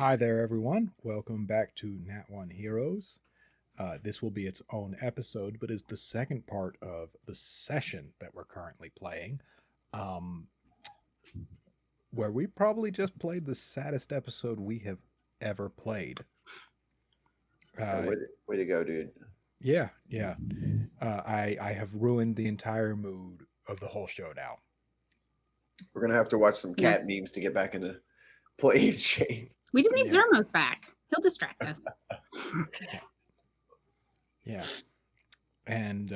Hi there, everyone. Welcome back to Nat One Heroes. This will be its own episode, but is the second part of the session that we're currently playing, um, where we probably just played the saddest episode we have ever played. Yeah, Uh, way to go, dude. yeah. I have ruined the entire mood of the whole show now. We're gonna have to watch some Yeah. cat memes to get back into play shape. We just need Yeah. Zermos back. He'll distract us. Yeah, and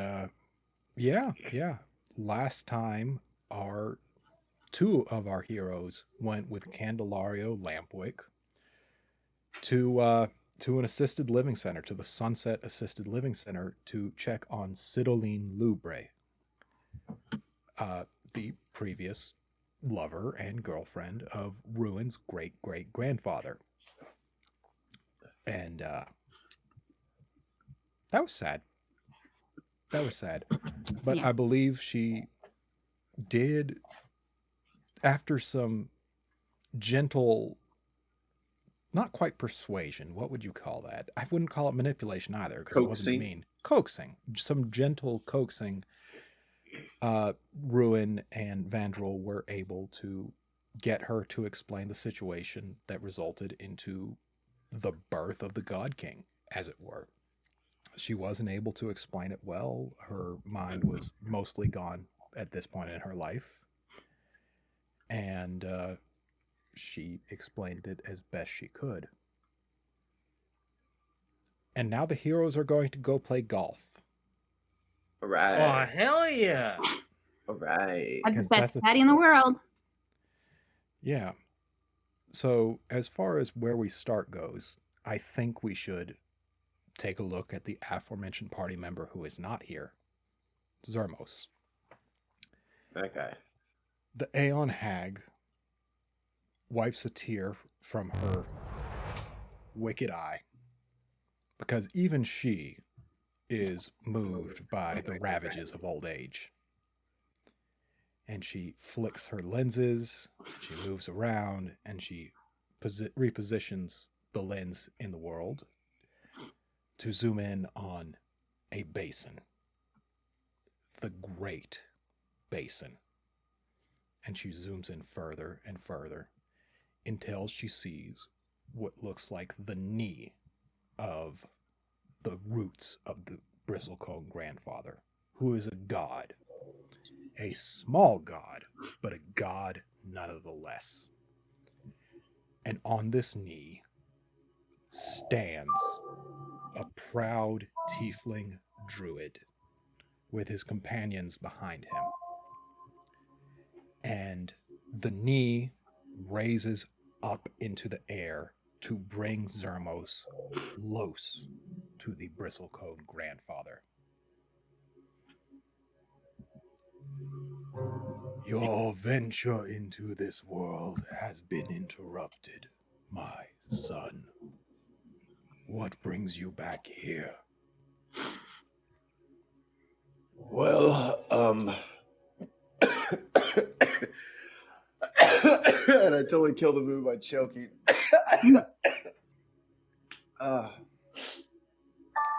yeah. Last time, our two of our heroes went with Candelario Lampwick to an assisted living center, to the Sunset Assisted Living Center, to check on Sidoline Lubre, the previous lover and girlfriend of Ruin's great great grandfather. And that was sad. That was sad. But Yeah. I believe she did, after some gentle, not quite persuasion, what would you call that? I wouldn't call it manipulation either, because it wasn't Coaxing? mean. Coaxing. Some gentle coaxing. Ruin and Vandrel were able to get her to explain the situation that resulted into the birth of the God King, as it were. She wasn't able to explain it well. Her mind was mostly gone at this point in her life. And she explained it as best she could. And now the heroes are going to go play golf. All Oh, right. hell yeah. All right. I'm the 'Cause best that's the- patty in the world. Yeah. So, as far as where we start goes, I think we should take a look at the aforementioned party member who is not here, Zermos. Okay. The Aeon Hag wipes a tear from her wicked eye, because even she is moved by the ravages of old age. And she flicks her lenses, she moves around, and she repositions the lens in the world to zoom in on a basin. The Great Basin. And she zooms in further and further until she sees what looks like the knee of the roots of the Bristlecone grandfather, who is a god. A small god, but a god nonetheless. And on this knee stands a proud tiefling druid with his companions behind him. And the knee raises up into the air to bring Zermos close to the Bristlecone grandfather. Your venture into this world has been interrupted, my son. What brings you back here? Well, and I totally killed the mood by choking.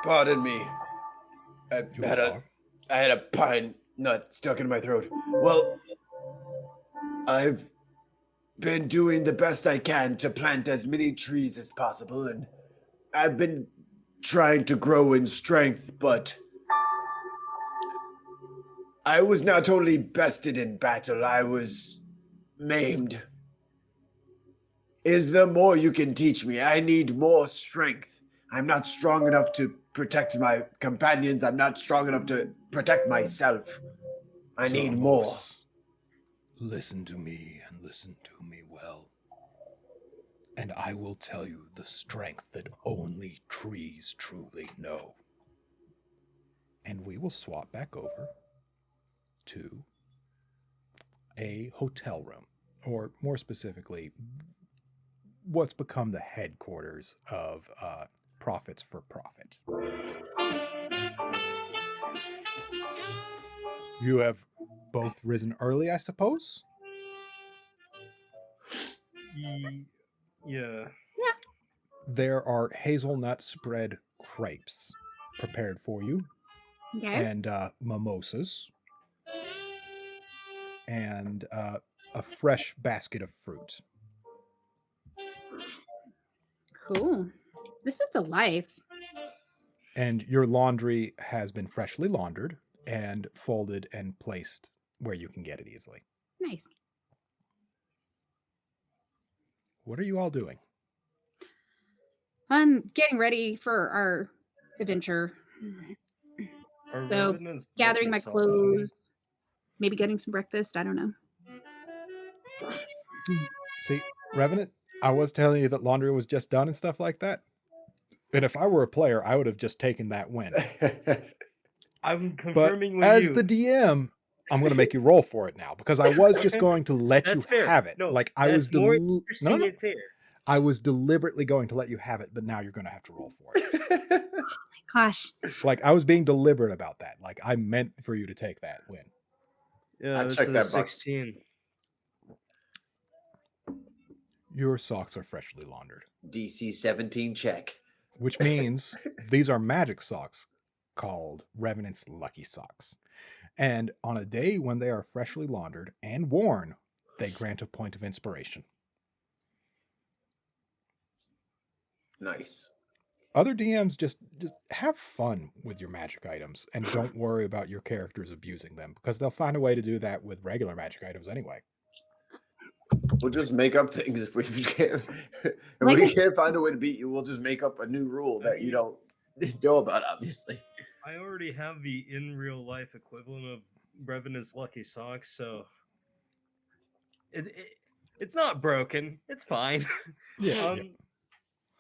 Pardon me. I had a pine nut stuck in my throat. Well, I've been doing the best I can to plant as many trees as possible, and I've been trying to grow in strength, but I was not only bested in battle, I was maimed. Is there more you can teach me? I need more strength. I'm not strong enough to protect my companions. I'm not strong enough to protect myself. I need more. Zermos, listen to me and listen to me well. And I will tell you the strength that only trees truly know. And we will swap back over to a hotel room, or more specifically, what's become the headquarters of Profits for Profit. You have both risen early, I suppose? Yeah. Yeah. there are hazelnut spread crepes prepared for you, Okay. and mimosas, and a fresh basket of fruit. Cool. This is the life. And your laundry has been freshly laundered and folded and placed where you can get it easily. Nice. What are you all doing? I'm getting ready for our adventure. Are So, revenants gathering my lucky socks on clothes, these? maybe getting some breakfast. I don't know. See, Revenant, I was telling you that laundry was just done and stuff like that. And if I were a player, I would have just taken that win. I'm But confirming with as you. the DM, I'm going to make you roll for it now because I was just Okay. going to let That's you fair. have it. No, Like I was that's more interesting and fair. I was deliberately going to let you have it, but now you're going to have to roll for it. Gosh. Like I was being deliberate about that. Like I meant for you to take that win. Yeah, I'd that's check a that box. 16. Your socks are freshly laundered, DC 17 check. which means these are magic socks called Revenant's Lucky Socks. And on a day when they are freshly laundered and worn, they grant a point of inspiration. Nice. Other DMs just have fun with your magic items and don't worry about your characters abusing them because they'll find a way to do that with regular magic items anyway. We'll just make up things if we can't. If Like we a- can't find a way to beat you, we'll just make up a new rule that you don't know about, obviously. I already have the in real life equivalent of Revenant's Lucky Socks, so it's not broken. It's fine. Yeah.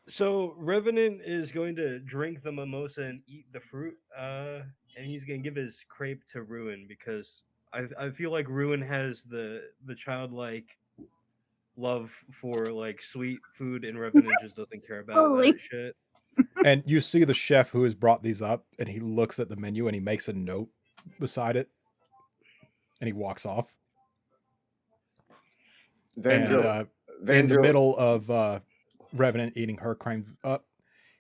So Revenant is going to drink the mimosa and eat the fruit, and he's going to give his crepe to Ruin because I feel like Ruin has the childlike love for like sweet food, and Revenant just doesn't care about Totally. that shit. And you see the chef who has brought these up and he looks at the menu and he makes a note beside it and he walks off. And in the middle of Revenant eating her crepe up,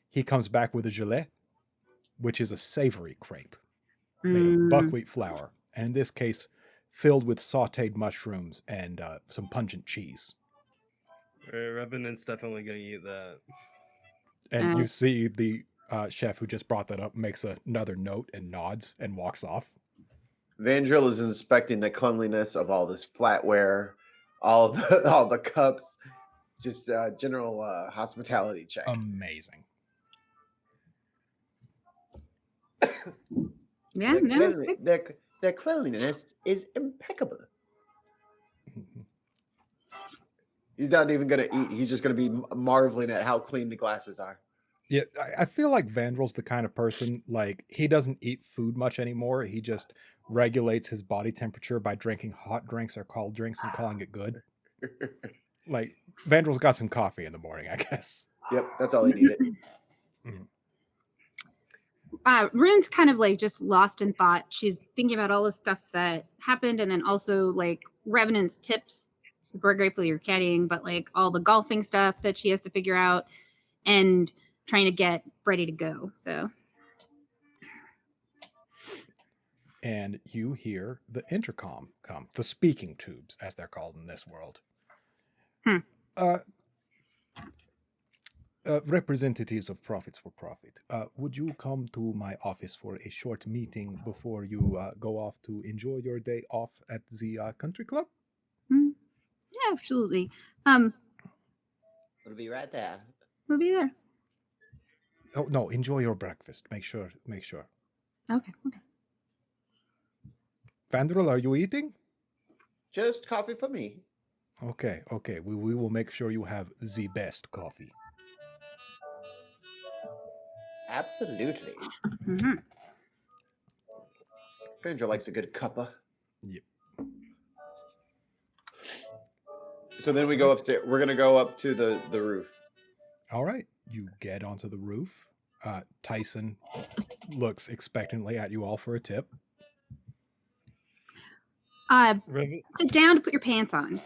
he comes back with a gelée, which is a savory crepe made of buckwheat flour, and in this case, filled with sautéed mushrooms and some pungent cheese. Revenant's definitely going to eat that. And you see the chef who just brought that up makes another note and nods and walks off. Vandrill is inspecting the cleanliness of all this flatware, all the cups, just general hospitality check. Amazing. Yeah, no, it's good. Their cleanliness is impeccable. He's not even going to eat. He's just going to be marveling at how clean the glasses are. Yeah, I feel like Vandrill's the kind of person, like, he doesn't eat food much anymore. He just regulates his body temperature by drinking hot drinks or cold drinks and calling it good. Like, Vandrill's got some coffee in the morning, I guess. Yep, that's all he needed. Rune's kind of like just lost in thought. She's thinking about all the stuff that happened, and then also like Revenant's tips. Super grateful you're caddying, but like all the golfing stuff that she has to figure out, and trying to get ready to go. So, And you hear the intercom come, the speaking tubes, as they're called in this world. Representatives of Profits for Profit, would you come to my office for a short meeting before you go off to enjoy your day off at the country club? yeah, absolutely. It'll be right there. We'll be there. Oh no, enjoy your breakfast. Make sure. Okay. Vandril, are you eating? Just coffee for me. Okay. We will make sure you have the best coffee. Absolutely. Mm-hmm. Vandrill likes a good cuppa. Yep. So then we go upstairs. We're gonna go up to the roof. All right. You get onto the roof. Tyson looks expectantly at you all for a tip. Sit down to put your pants on.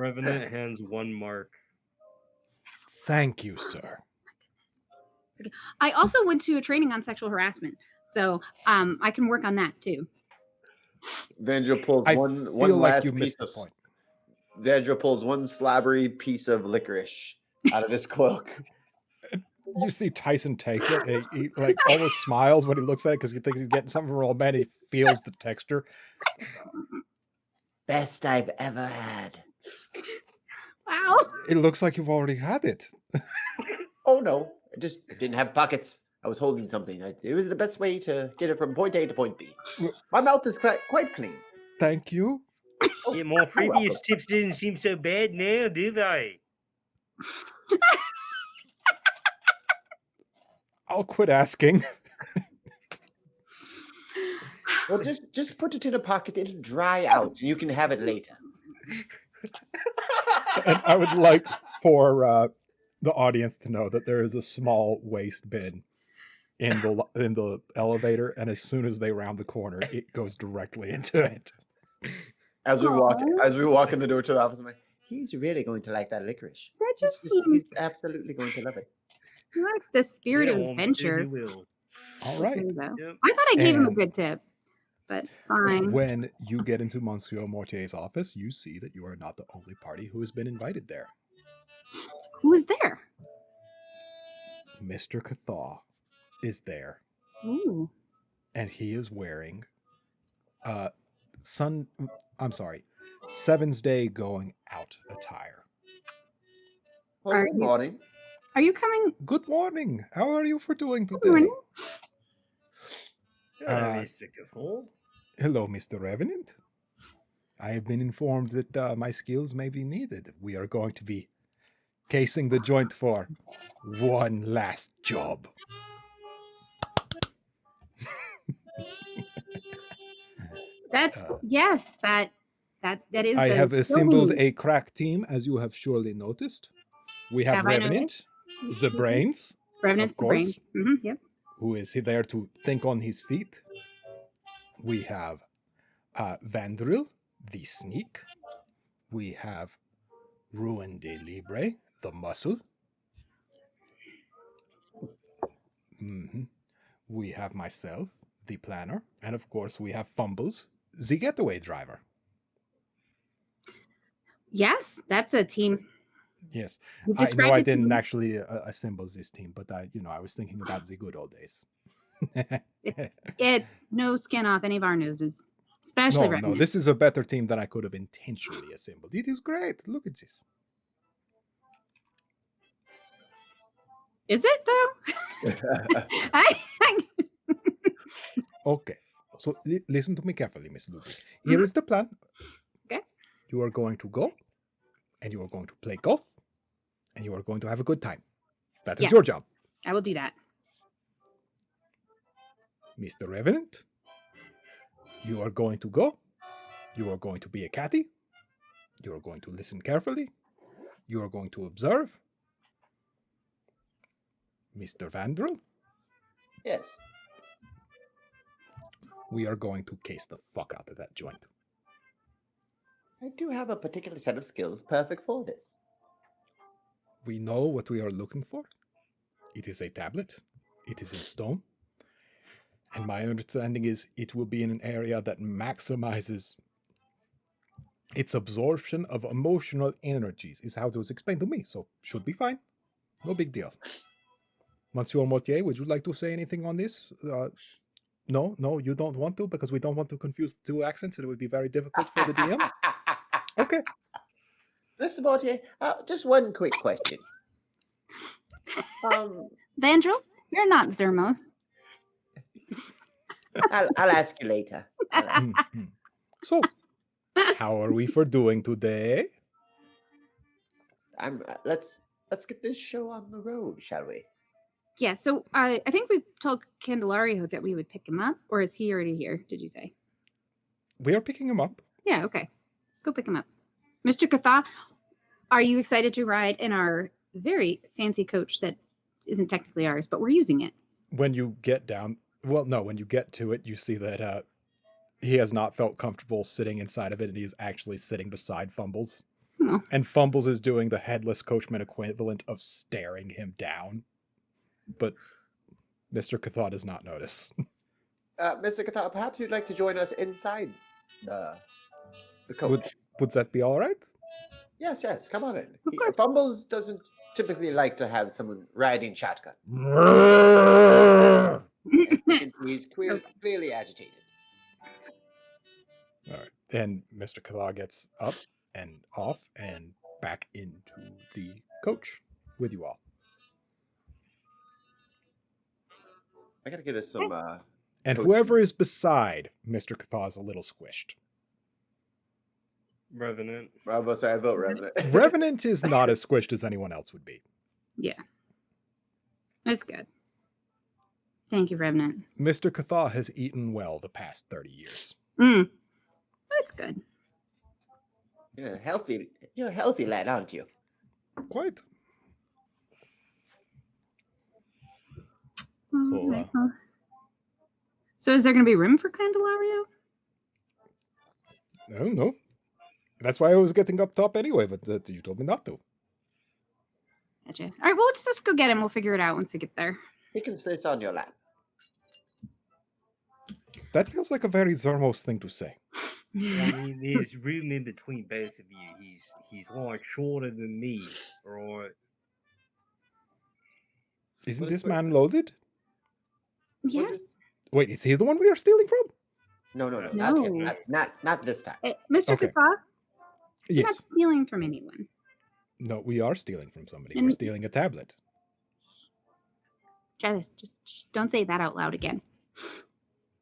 Revenant hands 1 mark. Thank you, sir. It's okay. I also went to a training on sexual harassment, so I can work on that too. Vandra pulls I one feel like last you piece missed the of point. Vandra pulls one slabbery piece of licorice out of his cloak. You see Tyson takes it and he like almost smiles when he looks at it because he thinks he's getting something from old man. He feels the texture. Best I've ever had. Wow. It looks like you've already had it. Oh no, I just didn't have pockets. I was holding something. It was the best way to get it from point A to point B. My mouth is quite clean. Thank you. Yeah, my previous tips didn't seem so bad now, do they? I'll quit asking. Well, just put it in a pocket. It'll dry out. You can have it later. And I would like for the audience to know that there is a small waste bin in the elevator, and as soon as they round the corner, it goes directly into it. As we walk in the door to the office, I'm like, he's really going to like that licorice. That just He's seems absolutely going to love it. like the spirit Yeah, of well, I'm sure adventure. he will. All There right. you go. Yep. I thought I gave him a And- good tip, but it's fine. When you get into Monsieur Mortier's office, you see that you are not the only party who has been invited there. Who is there? Mr. Cathaw is there, Ooh. and he is wearing Seven's Day going out attire. Well, Are good you- morning. Are you coming? Good morning. How are you for doing Good today? morning. Hello, Uh, Mr. Cathol. Hello, Mr. Revenant. I have been informed that my skills may be needed. We are going to be casing the joint for one last job. That's yes. That is. I a have assembled building. a crack team, as you have surely noticed. We have Have I Revenant, the brains, Revenant's of the brain. course. Yep. who is there to think on his feet. We have Vandril, the sneak. We have Ruin de Libre, the muscle. Mhm. We have myself, the planner. And of course, we have Fumbles, the getaway driver. Yes, that's a team. Yes. You've I know described I it to didn't me. actually assemble this team, but I was thinking about the good old days. It's no skin off any of our noses, especially No, Revenant. this is a better team than I could have intentionally assembled. It is great. Look at this. Is it though? Okay. So listen to me carefully, Miss Ludwig. Here is the plan. Okay. You are going to go, and you are going to play golf, and you are going to have a good time. That is Yeah. your job. I will do that. Mr. Revenant, you are going to go. You are going to be a catty. You are going to listen carefully. You are going to observe. Mr. Vandrel, Yes. we are going to case the fuck out of that joint. I do have a particular set of skills perfect for this. We know what we are looking for. It is a tablet. It is in stone. And my understanding is it will be in an area that maximizes its absorption of emotional energies, is how it was explained to me. So should be fine. No big deal. Monsieur Mortier, would you like to say anything on this? No, you don't want to, because we don't want to confuse the two accents, and it would be very difficult for the DM. Okay. Mr. Mortier, just one quick question. Vandrel, you're not Zermos. I'll ask you later. So, how are we for doing today? Let's get this show on the road, shall we? Yeah, so I think we told Candelario that we would pick him up, or is he already here? Did you say? We are picking him up. Yeah, okay. Let's go pick him up. Mr. Cathaw, are you excited to ride in our very fancy coach that isn't technically ours, but we're using it? When you get down, when you get to it, you see that he has not felt comfortable sitting inside of it, and he is actually sitting beside Fumbles. Oh. And Fumbles is doing the headless coachman equivalent of staring him down. But Mr. Cathar does not notice. Mr. Kathar, perhaps you'd like to join us inside the coach. Would that be all right? Yes, come on in. Of course. Fumbles doesn't typically like to have someone riding shotgun. He's clearly agitated. All right. And Mr. Cathar gets up and off and back into the coach with you all. I gotta get us some. And coach. whoever is beside Mr. Cathar is a little squished. Revenant. I was about to say I vote Revenant. Revenant is not as squished as anyone else would be. Yeah. That's good. Thank you, Revenant. Mr. Cathar has eaten well the past 30 years. That's good. You're a healthy lad, aren't you? Quite. Okay, well. So is there going to be room for Candelario? I don't know. That's why I was getting up top anyway, but you told me not to. Gotcha. All right, well, let's just go get him. We'll figure it out once we get there. He can sit on your lap. That feels like a very Zormos thing to say. I mean, there's room in between both of you. He's like shorter than me, right? Isn't What is this man loaded? Yes. Wait, is he the one we are stealing from? No, No. not him. Not this time. Mr. Okay. Kathar, you're not Yes. stealing from anyone. No, we are stealing from somebody. We're And- stealing a tablet. Travis, just don't say that out loud again.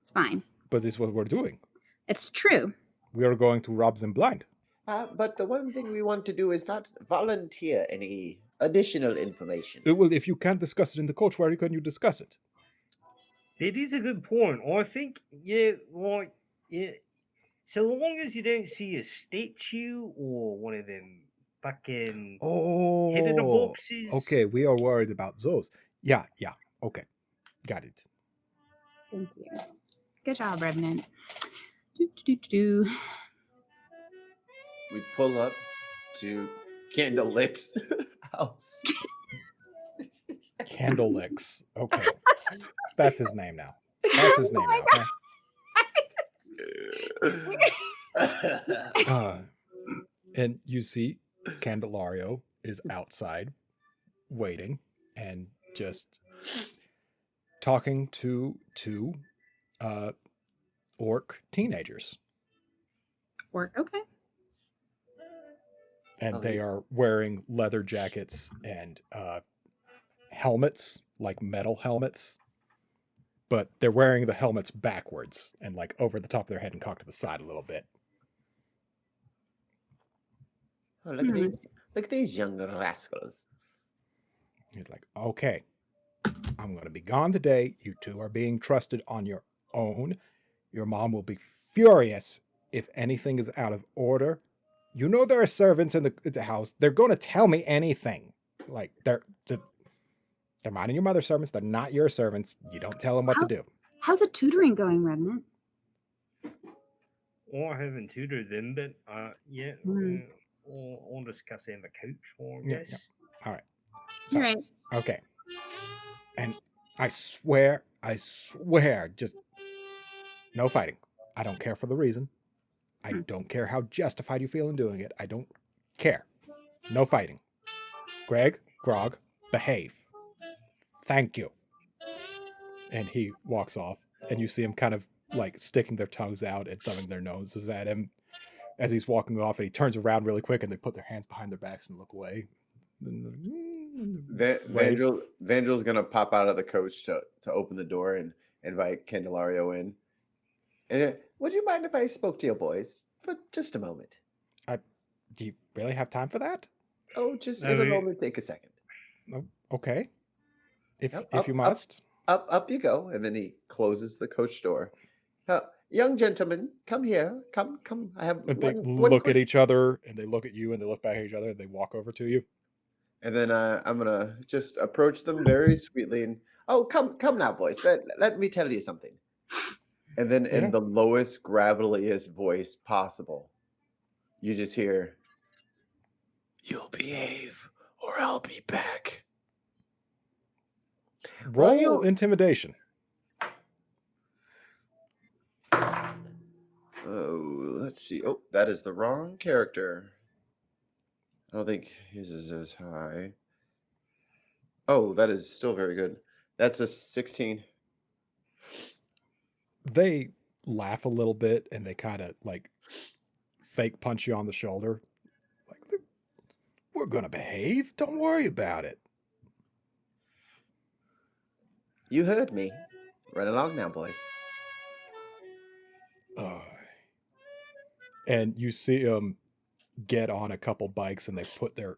It's fine. But this is what we're doing. It's true. We are going to rob them blind. But the one thing we want to do is not volunteer any additional information. Well, if you can't discuss it in the coach, where can you discuss it? That is a good point. I think, so long as you don't see a statue or one of them fucking head in the Oh, boxes. okay. We are worried about those. Yeah. Okay, got it. Thank you. Good job, Revenant. Do. We pull up to Candlelic's house. Candlelicks. Okay, that's his name now. That's his name now. Okay? And you see, Candelario is outside, waiting and just talking to two orc teenagers. Work. Okay. And Oh, they yeah. are wearing leather jackets and helmets, like metal helmets. But they're wearing the helmets backwards and like over the top of their head and cocked to the side a little bit. Oh, look at these young rascals. He's like, okay, I'm going to be gone today. You two are being trusted on your own. Your mom will be furious if anything is out of order. You know there are servants in the house. They're going to tell me anything. Like, they're minding your mother's servants. They're not your servants. You don't tell them what to do. How's the tutoring going, Revenant? I haven't tutored them, but I'll discuss it in the coach, I Yeah, guess. All right. You're right. Okay. And I swear, just no fighting. I don't care for the reason. I don't care how justified you feel in doing it. I don't care. No fighting. Grog, behave. Thank you. And he walks off, and you see him kind of like sticking their tongues out and thumbing their noses at him as he's walking off, and he turns around really quick and they put their hands behind their backs and look away. Vandrel's gonna pop out of the coach to open the door and invite Candelario in. And would you mind if I spoke to your boys for just a moment? Do you really have time for that? Oh, just No, it'll only take a second. Okay. If Yep, you must. Up you go. And then he closes the coach door. Young gentlemen, come here. Come. I have And they one look quick... at each other, and they look at you, and they look back at each other, and they walk over to you. And then I'm gonna just approach them very sweetly and come now, boys. Let me tell you something. And then in the lowest, graveliest voice possible, you just hear, You'll behave, or I'll be back. Roll you- intimidation. Oh, let's see. Oh, that is the wrong character. I don't think his is as high. Oh, that is still very good. That's a 16. They laugh a little bit and they kind of like fake punch you on the shoulder. Like, we're going to behave. Don't worry about it. You heard me. Run along now, boys. Oh. And you see them get on a couple bikes and they put their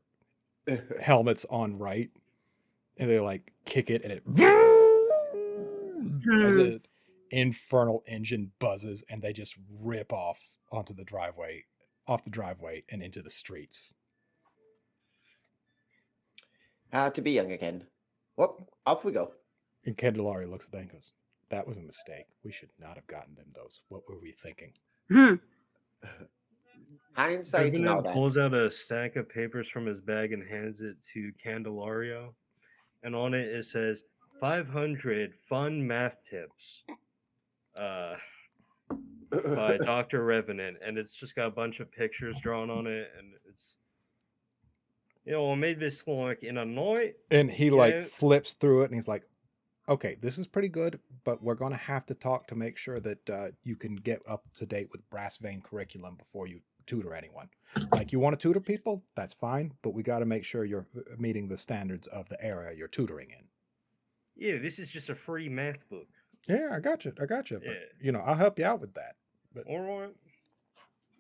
helmets on right and they like kick it and it as an infernal engine buzzes and they just rip off off the driveway and into the streets. To be young again. Well, off we go. And Candelaria looks at that and goes, that was a mistake. We should not have gotten them those. What were we thinking? Hindsight and all Revenant that. pulls out a stack of papers from his bag and hands it to Candelario. And on it says 500 fun math tips by Dr. Revenant. And it's just got a bunch of pictures drawn on it. And it's, I made this like in a night. And he like flips through it and he's like, okay, this is pretty good, but we're going to have to talk to make sure that you can get up to date with brass vein curriculum before you tutor anyone. Like, you want to tutor people, that's fine, but we got to make sure you're meeting the standards of the area you're tutoring in. Yeah, this is just a free math book. Yeah, I got you. Yeah. But, I'll help you out with that. But all right.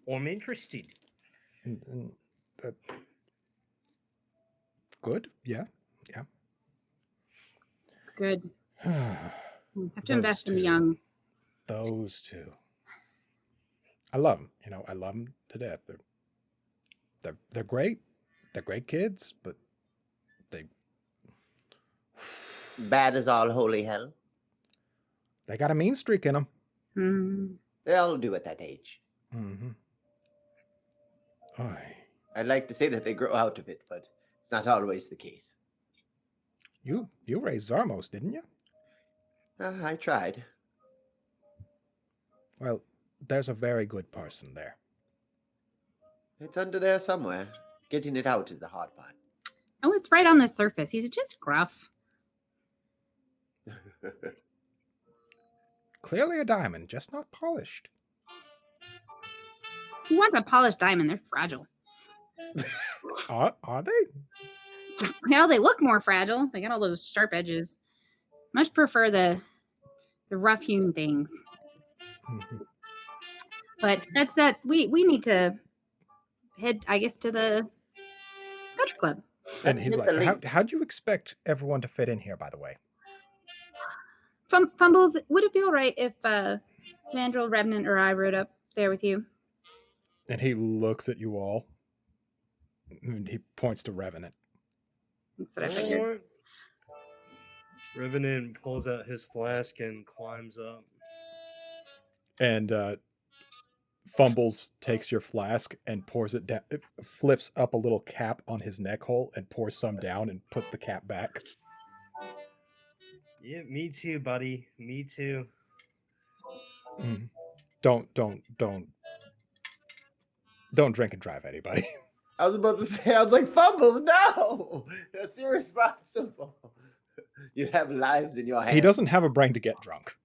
I'm interested. Good? Yeah. It's good. You have to Those invest in the two. young. Those two. I love them. I love them to death. They're great. They're great kids, but they Bad as all holy hell. they got a mean streak in them. Mm. They all do at that age. Mm-hmm. I'd like to say that they grow out of it, but it's not always the case. You raised Zarmos, didn't you? I tried. Well, there's a very good person there. It's under there somewhere. Getting it out is the hard part. Oh, it's right on the surface. He's just gruff. Clearly a diamond, just not polished. Who wants a polished diamond? They're fragile. Are they? Well, they look more fragile. They got all those sharp edges. Much prefer the rough hewn things. Mm-hmm. But that's that. We need to head, I guess, to the country club. And Let's he's hit the like, links. how'd you expect everyone to fit in here, by the way? Fumbles, would it be all right if Vandrel, Revenant, or I rode up there with you? And he looks at you all. And he points to Revenant. That's what I figured. Alright. Revenant pulls out his flask and climbs up. And Fumbles takes your flask and pours it down. It flips up a little cap on his neck hole and pours some down and puts the cap back. Yeah, me too, buddy. Me too. Mm. Don't drink and drive, anybody. I was about to say, I was like, Fumbles, no! That's irresponsible. You have lives in your hands. He doesn't have a brain to get drunk.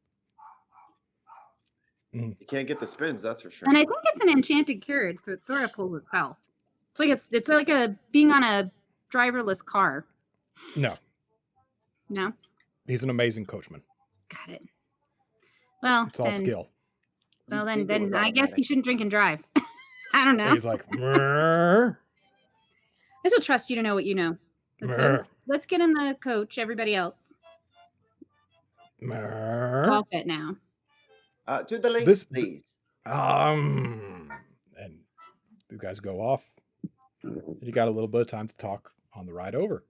You can't get the spins, that's for sure. And I think it's an enchanted carriage, so it sort of pulls itself. It's like a being on a driverless car. No, No? he's an amazing coachman. Got it. Well, It's all then, skill. Well, You'd think it was then I guess automatic. he shouldn't drink and drive. I don't know. And he's like, "Mrrr, I still trust you to know what you know. mrrr, Let's get in the coach, everybody else. mrrr." All fit now. To the links, This- please. And you guys go off. You got a little bit of time to talk on the ride over.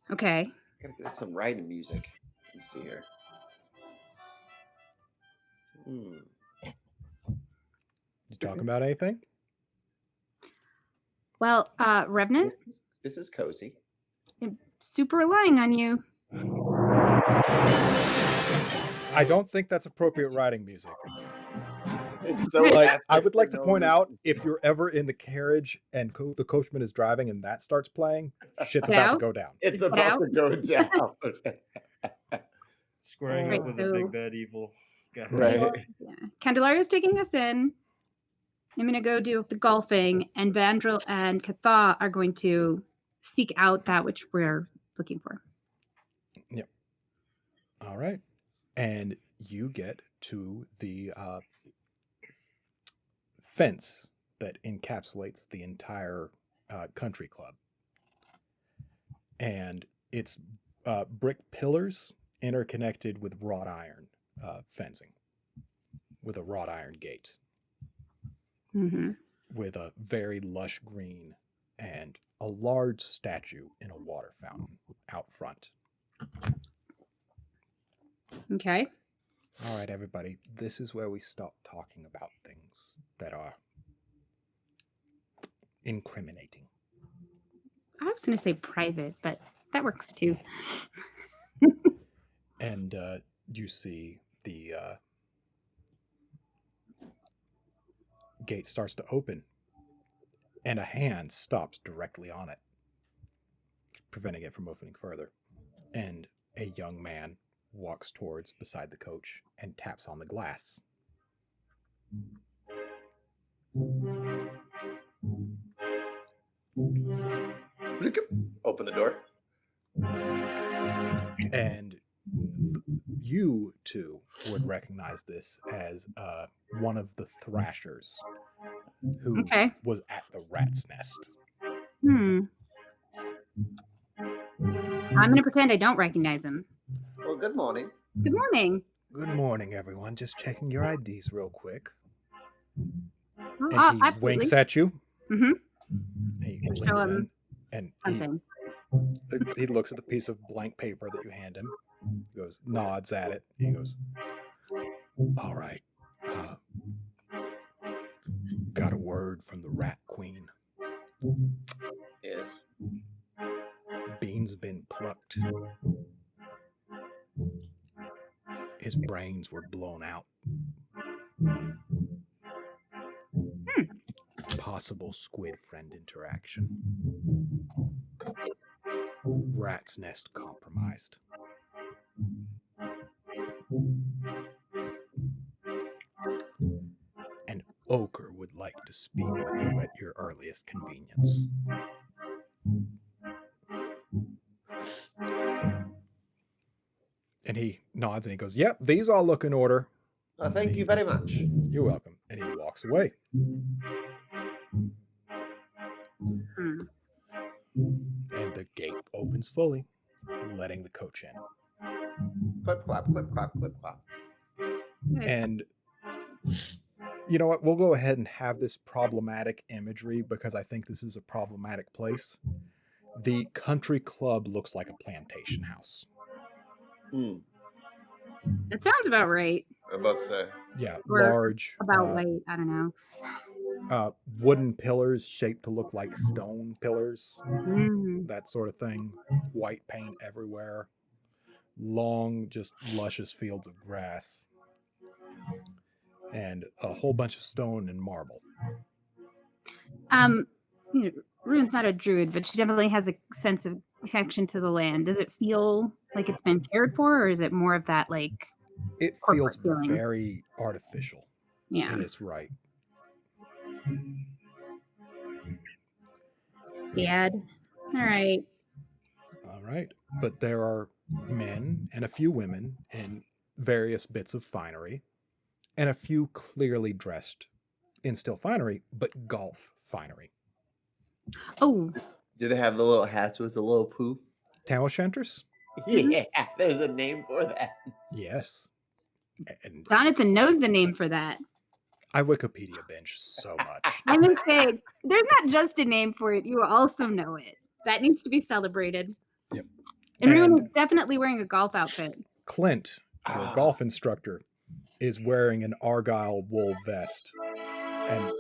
Okay. Gotta get some writing music. Let me see here. You talking about anything? Well, Revenant, This is cozy. I'm super relying on you. I don't think that's appropriate riding music. It's so Like, I epic would for like to no point out, reason. if you're ever in the carriage and the coachman is driving and that starts playing, shit's Get about to out? go down. It's Get about out? to go down. Squaring Right, up with a so- big bad evil guy. Right. Yeah. Candelario's taking us in. I'm going to go do the golfing, and Vandrel and Catha are going to seek out that which we're looking for. All right. And you get to the fence that encapsulates the entire country club. And it's brick pillars interconnected with wrought iron fencing, with a wrought iron gate, Mm-hmm. with a very lush green and a large statue in a water fountain out front. Okay. All right, everybody, this is where we stop talking about things that are incriminating. I was going to say private, but that works too. And you see the gate starts to open, and a hand stops directly on it, preventing it from opening further. And a young man walks towards beside the coach and taps on the glass. Open the door. And you two would recognize this as one of the thrashers who Okay. was at the rat's nest. I'm going to pretend I don't recognize him. Well, good morning. Good morning. Good morning, everyone. Just checking your IDs real quick. Oh, And he absolutely. winks at you. Mhm. He Show leans him in, and Something. he looks at the piece of blank paper that you hand him. He goes, nods at it. He goes, all right. Got a word from the Rat Queen. Yes. Bean's been plucked. His brains were blown out. Possible squid friend interaction. Rat's nest compromised. And Ochre would like to speak with you at your earliest convenience. And he nods and he goes, yep, these all look in order. Thank you very much. You're welcome. And he walks away. Hmm. And the gate opens fully, letting the coach in. Clip, clap, clip, clap, clip, clap. And you know what? We'll go ahead and have this problematic imagery because I think this is a problematic place. The country club looks like a plantation house. That sounds about right. I'm about to say. Yeah, Or large, About right. I don't know. wooden pillars shaped to look like stone pillars, Mhm. that sort of thing. White paint everywhere. Long, just luscious fields of grass. And a whole bunch of stone and marble. Rune's not a druid, but she definitely has a sense of connection to the land. Does it feel like it's been cared for, or is it more of that like It corporate feels feeling? very artificial. Yeah. And it's right. Dad. All right. All right. But there are men and a few women in various bits of finery, and a few clearly dressed in still finery, but golf finery. Oh, Do they have the little hats with the little poof? Tam O'Shanter's? Yeah, there's a name for that. Yes. And Jonathan knows the name for that. I Wikipedia binge so much. I'm gonna say there's not just a name for it. You also know it. That needs to be celebrated. Yep. And Ruin And- is definitely wearing a golf outfit. Clint, your golf instructor, is wearing an Argyle wool vest and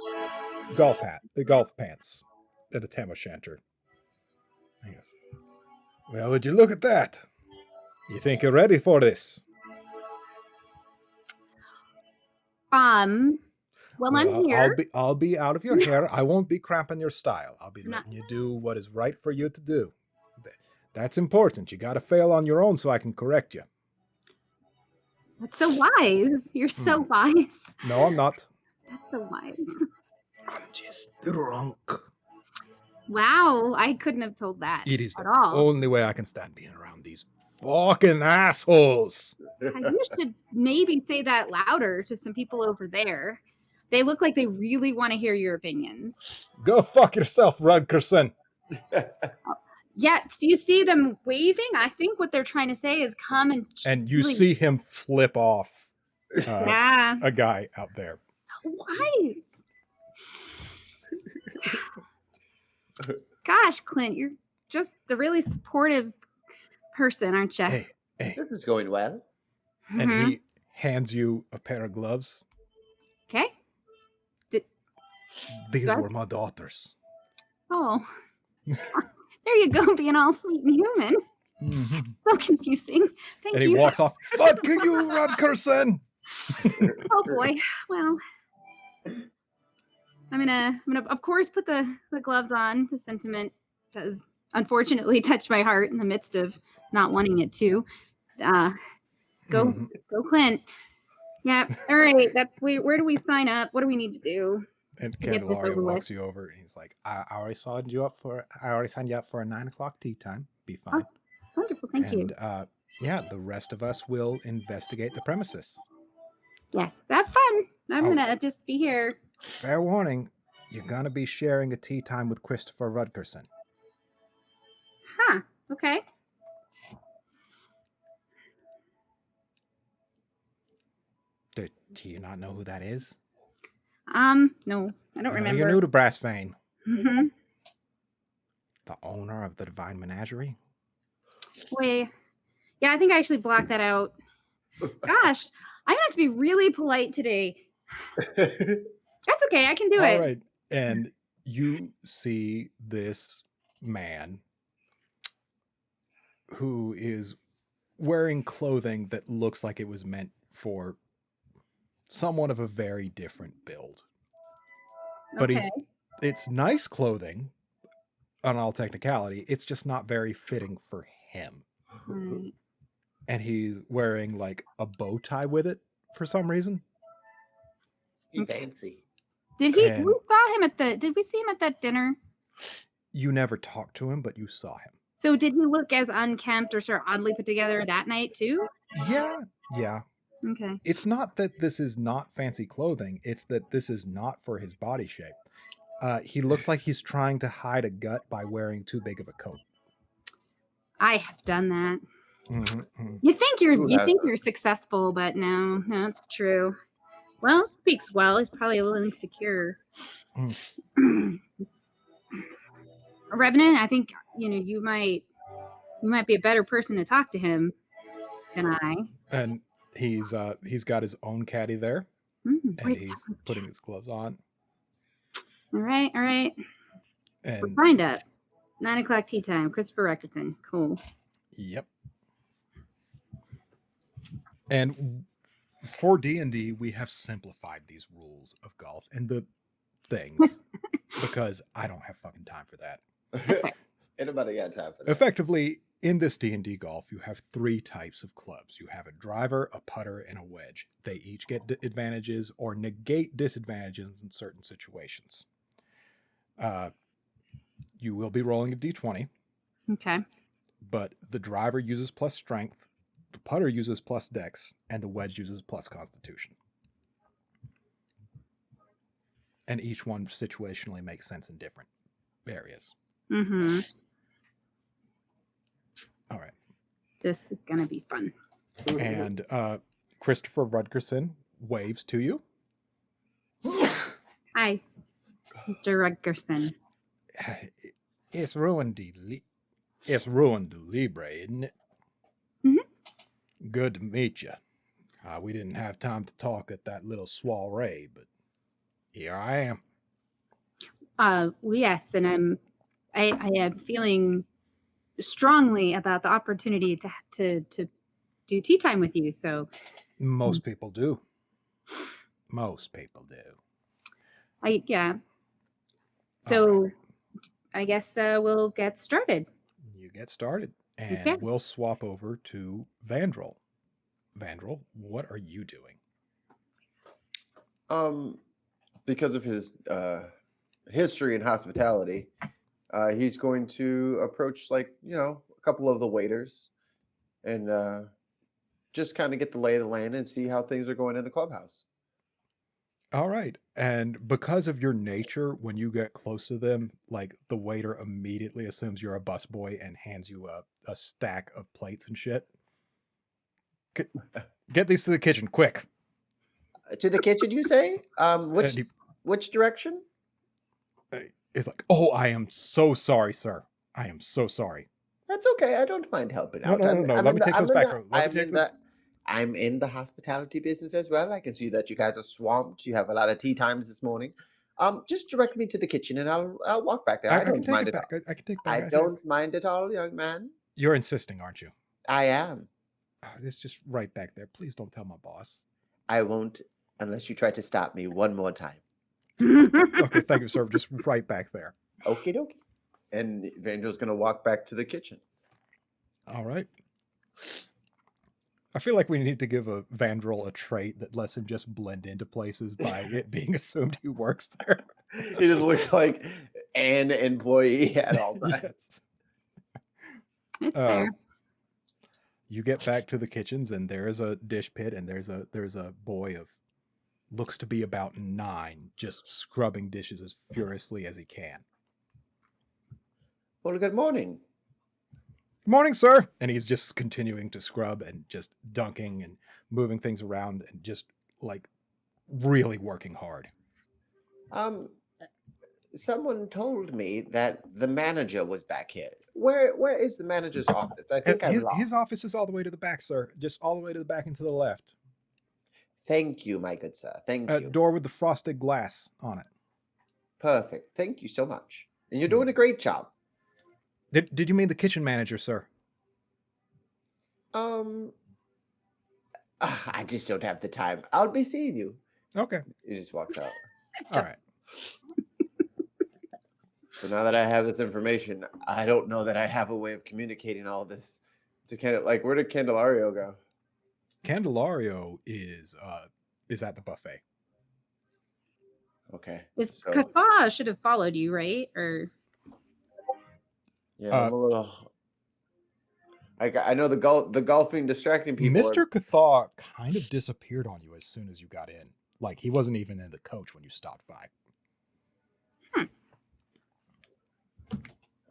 golf hat, the golf pants. and a tam o'shanter. He goes, well, would you look at that? You think you're ready for this? Well, I'm here. I'll be out of your hair. I won't be cramping your style. I'll be Not- letting you do what is right for you to do. That's important. You got to fail on your own so I can correct you. That's so wise. You're so wise. No, I'm not. That's so wise. I'm just drunk. Wow, I couldn't have told that It is at the all. only way I can stand being around these fucking assholes. You should maybe say that louder to some people over there. They look like they really want to hear your opinions. Go fuck yourself, Rudkerson. Yeah, do you see them waving? I think what they're trying to say is come and You really- see him flip off yeah, a guy out there. so wise. Gosh, Clint, you're just a really supportive person, aren't you? Hey, This is going well. and he hands you a pair of gloves. Okay. These Good. were my daughters. Oh, there you go, being all sweet and human. So confusing. Thank And you. he walks off. Fuck you, Rudkerson! Oh boy. Well, I'm gonna of course put the gloves on. The sentiment does unfortunately touch my heart in the midst of not wanting it to. Go Clint. Yeah. All right. Where do we sign up? What do we need to do? And Get this Candelaria over walks you over and he's like, I already signed you up for a 9 o'clock tea time. Be fine. Wonderful. Thank you. Yeah, the rest of us will investigate the premises. Yes. Have fun. I'm gonna just be here. Fair warning, you're gonna be sharing a tea time with Christopher Rudkerson. Huh. Okay. Do you not know who that is? No, I don't I know remember. you're new to Blasphemy. Mm-hmm. The owner of the Divine Menagerie? Wait. Yeah, I think I actually blocked that out. Gosh, I'm gonna have to be really polite today. That's okay. I can do it. All right. And you see this man who is wearing clothing that looks like it was meant for someone of a very different build. But Okay. it's nice clothing on all technicality. It's just not very fitting for him. Right. And he's wearing like a bow tie with it for some reason. You fancy. Did he? And- We saw him at the. Did we see him at that dinner? You never talked to him, but you saw him. So did he look as unkempt or sort of oddly put together that night too? Yeah. Okay. It's not that this is not fancy clothing. It's that this is not for his body shape. He looks like he's trying to hide a gut by wearing too big of a coat. I have done that. Mhm. You think Who you're hasn't? successful, but no, it's true. Well, it speaks well. He's probably a little insecure. Revenant, I think you might be a better person to talk to him than I. And he's got his own caddy there, and Great. he's putting his gloves on. All right. We're And signed up. 9 o'clock tea time. Christopher Rickerton. Cool. yep. And for D&D, we have simplified these rules of golf and the things because I don't have fucking time for that. Anybody got time for that? Effectively, in this D&D golf, you have 3 types of clubs. You have a driver, a putter, and a wedge. They each get advantages or negate disadvantages in certain situations. You will be rolling a d20, Okay. but the driver uses plus strength, the putter uses plus dex, and the wedge uses plus constitution. And each one situationally makes sense in different areas. Mm-hmm. All right. This is gonna be fun. And Christopher Rudkerson waves to you. Hi, Mr. Rutgerson. It's ruined the Libre, isn't it? Mhm. Good to meet you. We didn't have time to talk at that little soiree, but here I am. Well, yes, and I am feeling strongly about the opportunity to do tea time with you. So Most people do. Most people do. yeah. All So right. I guess we'll get started. You get started, Okay. and we'll swap over to Vandrel. Vandrel, what are you doing? Because of his history in hospitality, he's going to approach a couple of the waiters and just kind of get the lay of the land and see how things are going in the clubhouse. All right. And because of your nature, when you get close to them, like the waiter immediately assumes you're a busboy and hands you a stack of plates and shit. Get these to the kitchen, quick. To the kitchen, you say? And Which direction? it's like, oh, I am so sorry, sir. I am so sorry. That's okay. I don't mind helping out. No. Let me take those back. Let me take them. I'm in the hospitality business as well. I can see that you guys are swamped. You have a lot of tea times this morning. Just direct me to the kitchen and I'll walk back there. I can don't take mind it it. back. I can take it I back. don't mind at all, young man. You're insisting, aren't you? I am. It's just right back there. Please don't tell my boss. I won't unless you try to stop me one more time. Okay, thank you, sir. Just right back there. Okie dokie. And Evangel's going to walk back to the kitchen. All right. I feel like we need to give a Vandrel a trait that lets him just blend into places by it being assumed he works there. He just looks like an employee at all times. Yes. It's fair. You get back to the kitchens, and there is a dish pit, and there's a boy of looks to be about 9, just scrubbing dishes as furiously as he can. Well, good morning. Morning, sir. And he's just continuing to scrub and just dunking and moving things around and just like really working hard. Someone told me that the manager was back here. Where is the manager's office? I think his office is all the way to the back, sir. Just all the way to the back and to the left. Thank you, my good sir. Thank you. Door with the frosted glass on it. Perfect. Thank you so much. And you're doing a great job. Did you mean the kitchen manager, sir? I just don't have the time. I'll be seeing you. Okay. He just walks out. All right. So now that I have this information, I don't know that I have a way of communicating all this to where did Candelario go? Candelario is at the buffet. Okay. Katha should have followed you, right? Or yeah, I'm a little. I know the golfing distracting people. Mr. Katha kind of disappeared on you as soon as you got in. Like he wasn't even in the coach when you stopped by.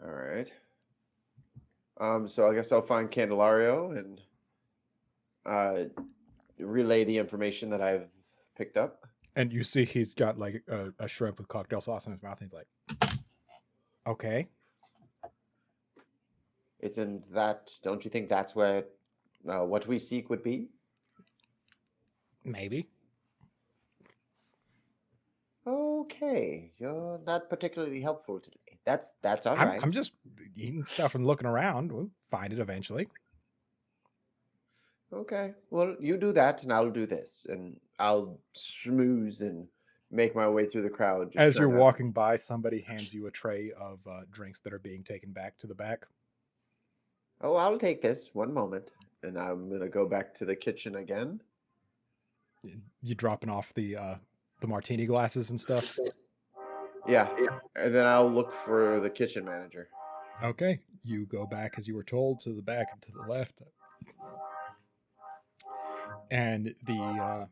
All right. So I guess I'll find Candelario and relay the information that I've picked up. And you see he's got like a shrimp with cocktail sauce in his mouth. And he's like, okay. Isn't that, don't you think that's where what we seek would be? Maybe. Okay. You're not particularly helpful today. That's all right. I'm just eating stuff and looking around. We'll find it eventually. Okay. Well, you do that and I'll do this. And I'll schmooze and make my way through the crowd. As you're walking by, somebody hands you a tray of drinks that are being taken back to the back. Oh, I'll take this. One moment. And I'm going to go back to the kitchen again. You dropping off the martini glasses and stuff? Yeah. And then I'll look for the kitchen manager. Okay. You go back as you were told, to the back and to the left. And the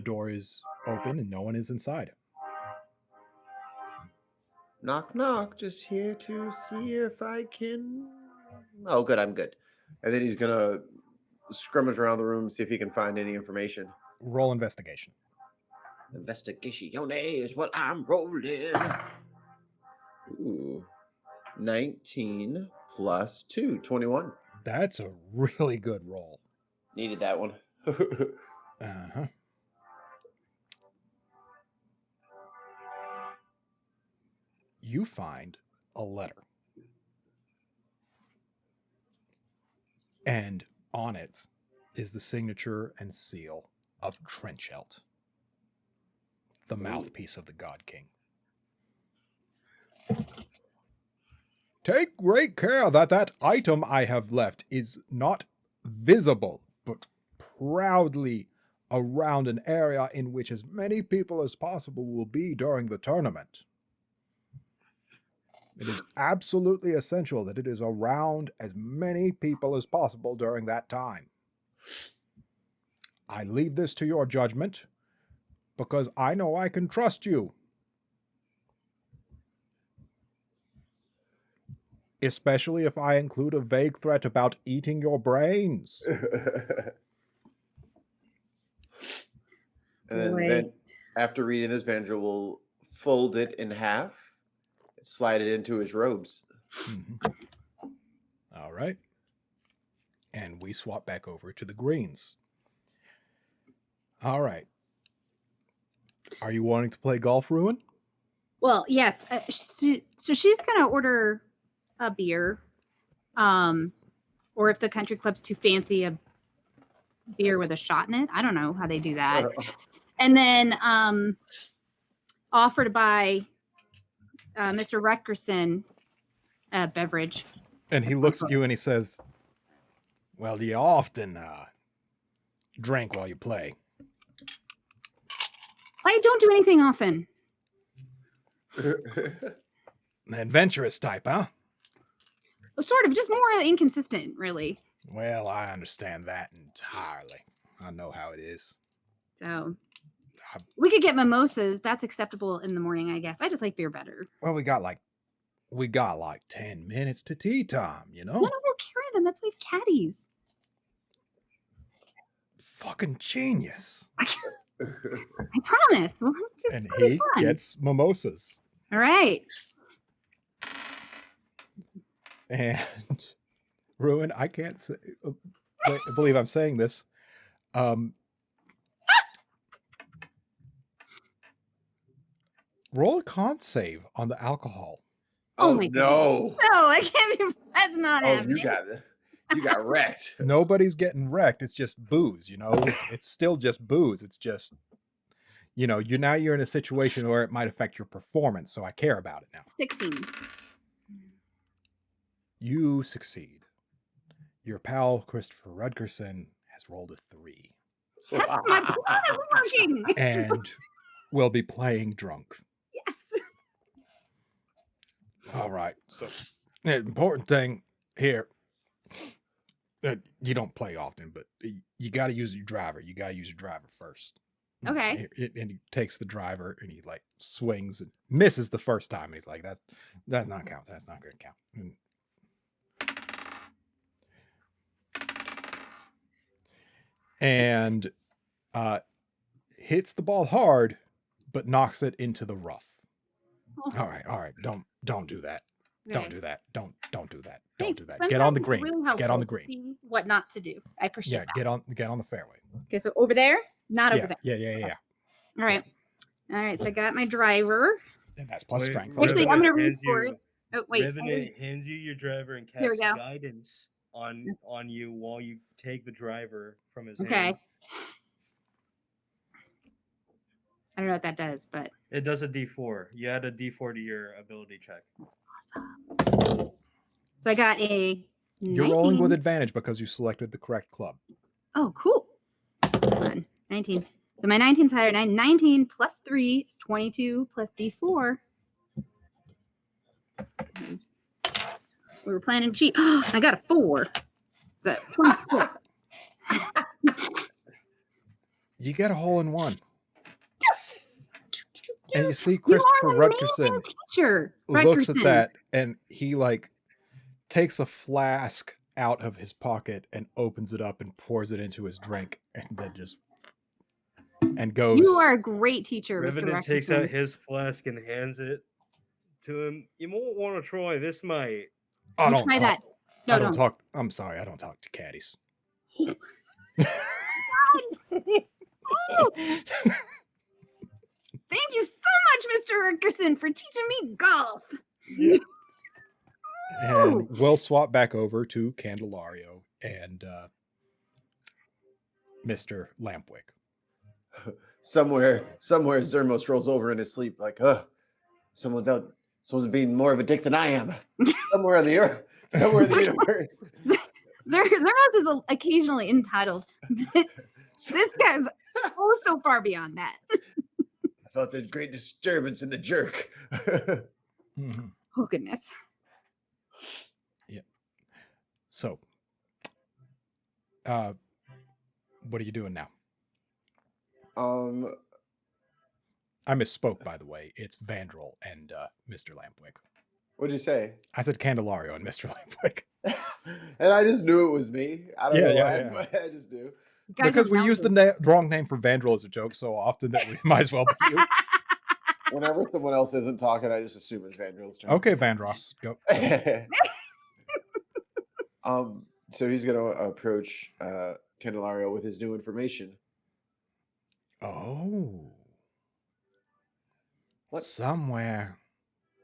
door is open and no one is inside. Knock, knock. Just here to see if I can... Oh, good. I'm good. And then he's going to scrummage around the room, see if he can find any information. Roll investigation. Investigation is what I'm rolling. Ooh. 19 plus 2, 21. That's a really good roll. Needed that one. Uh-huh. you find a letter. And on it is the signature and seal of Trenchelt, the mouthpiece of the God King. Take great care that that item I have left is not visible, but proudly around an area in which as many people as possible will be during the tournament. It is absolutely essential that it is around as many people as possible during that time. I leave this to your judgment because I know I can trust you. Especially if I include a vague threat about eating your brains. And Boy. then after reading this, Vandra will fold it in half, slide it into his robes. Mhm. All right. And we swap back over to the greens. All right. Are you wanting to play golf, Ruin? Well, yes. So she's gonna order a beer, or if the country club's too fancy, a beer with a shot in it. I don't know how they do that. And then offer to buy Mr. Rutgerson a beverage. And he looks at you and he says, well, do you often drink while you play? I don't do anything often. An adventurous type, huh? Sort of, just more inconsistent, really. Well, I understand that entirely. I know how it is. So we could get mimosas. That's acceptable in the morning, I guess. I just like beer better. Well, we got like 10 minutes to tea time, you know? No, we'll carry them. That's why we have caddies. Fucking genius. I promise. Well, And he gets mimosas. All right. And Ruin, I can't say, I believe I'm saying this. Roll a con save on the alcohol. Oh my no! No, I can't be. That's not happening. You got wrecked. Nobody's getting wrecked. It's just booze, you know? It's still just booze. It's just, you know, you're in a situation where it might affect your performance, so I care about it now. 16. You succeed. Your pal, Christopher Rutgerson, has rolled a 3. Yes, my plan is working. And will be playing drunk. Yes. All right. So, the important thing here, you don't play often, but you got to use your driver. You got to use your driver first. Okay. And he takes the driver and he like swings and misses the first time. And he's like, that's not count. That's not going to count. And hits the ball hard, but knocks it into the rough. Oh. All right. Don't do that. Okay. Don't do that. Don't do that. Thanks. Don't do that. Sometimes Get on the it's green. really Get on the helpful to green. see what not to do. I appreciate Yeah, that. get on the fairway. Okay, so over there, not over there. Yeah. All right. All right. So I got my driver. And that's plus strength. Actually, I'm Revenant gonna read hands for you- it. Oh wait. Revenant hands you your driver and Here we casts go. guidance on you while you take the driver from his Okay. hand. I don't know what that does, but It does a D4. You add a D4 to your ability check. awesome. So I got a 19. You're rolling with advantage because you selected the correct club. Oh, cool. Come on. 19. So my 19's higher. 19 plus 3 is 22 plus D4. We were planning to cheat. I got a 4. So 26. You get a hole in one. Yes! And you see You Christopher are an Rutgerson amazing teacher. looks at Rutgerson. that and he like takes a flask out of his pocket and opens it up and pours it into his drink and then just and goes. You are a great teacher, Mr. Revenant takes out Rutgerson. his flask and hands it to him. You won't want to try. This might. I You don't try talk. that. No, I don't don't. talk. I'm sorry. I don't talk to caddies. Thank you so much, Mr. Rickerson, for teaching me golf. Yeah. And we'll swap back over to Candelario and Mr. Lampwick. Somewhere Zermos rolls over in his sleep, like, someone's being more of a dick than I am. Somewhere in the earth, somewhere in the universe. Zermos is occasionally entitled, but this guy's so far beyond that. I felt there's great disturbance in the jerk. Mm-hmm. Oh, goodness. Yeah. So, what are you doing now? I misspoke, by the way. It's Vandrel and Mr. Lampwick. What'd you say? I said Candelario and Mr. Lampwick. And I just knew it was me. I don't know why, but I just do. Because we use the wrong name for Vandrel as a joke so often that we might as well be you. Whenever someone else isn't talking, I just assume it's Vandrel's turn. Okay, Vandross, go. So he's gonna approach Candelario with his new information. Oh. What? Somewhere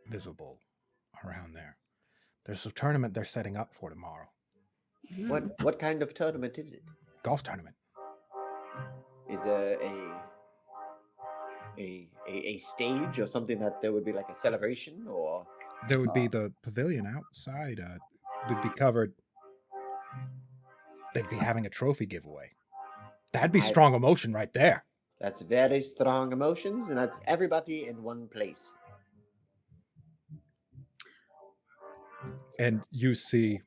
visible around there. There's a tournament they're setting up for tomorrow. What kind of tournament is it? Golf tournament. Is there a stage or something that there would be like a celebration, or There would be the pavilion outside. Would be covered. They'd be having a trophy giveaway. That'd be strong emotion right there. That's very strong emotions, and that's everybody in one place. And you see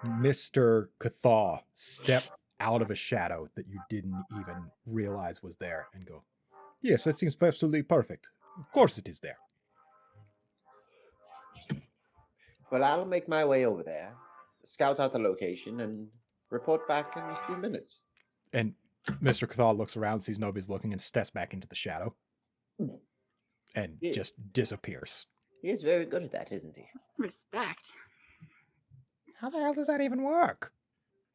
Mr. Cathal step out of a shadow that you didn't even realize was there and go, yes, that seems absolutely perfect. Of course it is there. Well, I'll make my way over there, scout out the location, and report back in a few minutes. And Mr. Cathal looks around, sees nobody's looking, and steps back into the shadow. And just disappears. He is very good at that, isn't he? Respect. How the hell does that even work?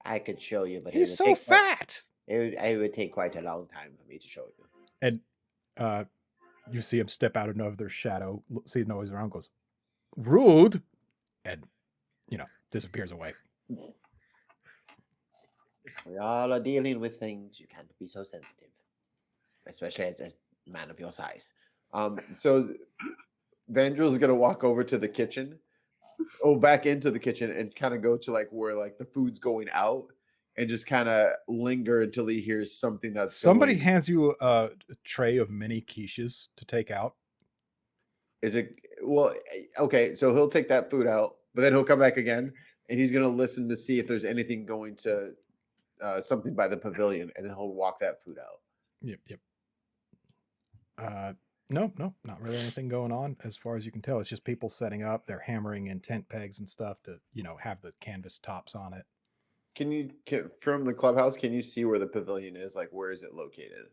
I could show you, but He's so fat. It would take quite a long time for me to show you. And you see him step out of another shadow, see nobody's around, goes, rude, and, disappears away. We all are dealing with things. You can't be so sensitive, especially as a man of your size. So Vandrel's gonna walk over to the kitchen, back into the kitchen, and kind of go to like where like the food's going out, and just kind of linger until he hears something that's somebody hands you a tray of mini quiches to take out. Is it okay? So he'll take that food out, but then he'll come back again, and he's gonna listen to see if there's anything going to something by the pavilion, and then he'll walk that food out. Yep. No, not really anything going on as far as you can tell. It's just people setting up. They're hammering in tent pegs and stuff to, have the canvas tops on it. From the clubhouse, can you see where the pavilion is? Like, where is it located?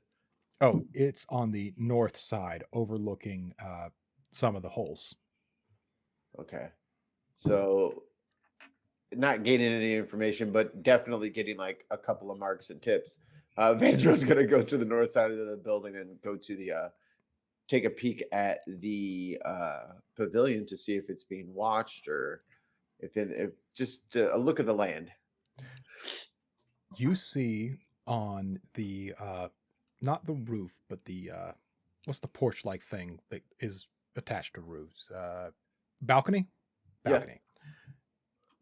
Oh, it's on the north side, overlooking some of the holes. Okay. So not getting any information, but definitely getting like a couple of marks and tips. Vandrel's going to go to the north side of the building and go to the take a peek at the pavilion to see if it's being watched, or if just a look at the land. You see on the not the roof, but the what's the porch-like thing that is attached to roofs? Balcony. Yeah.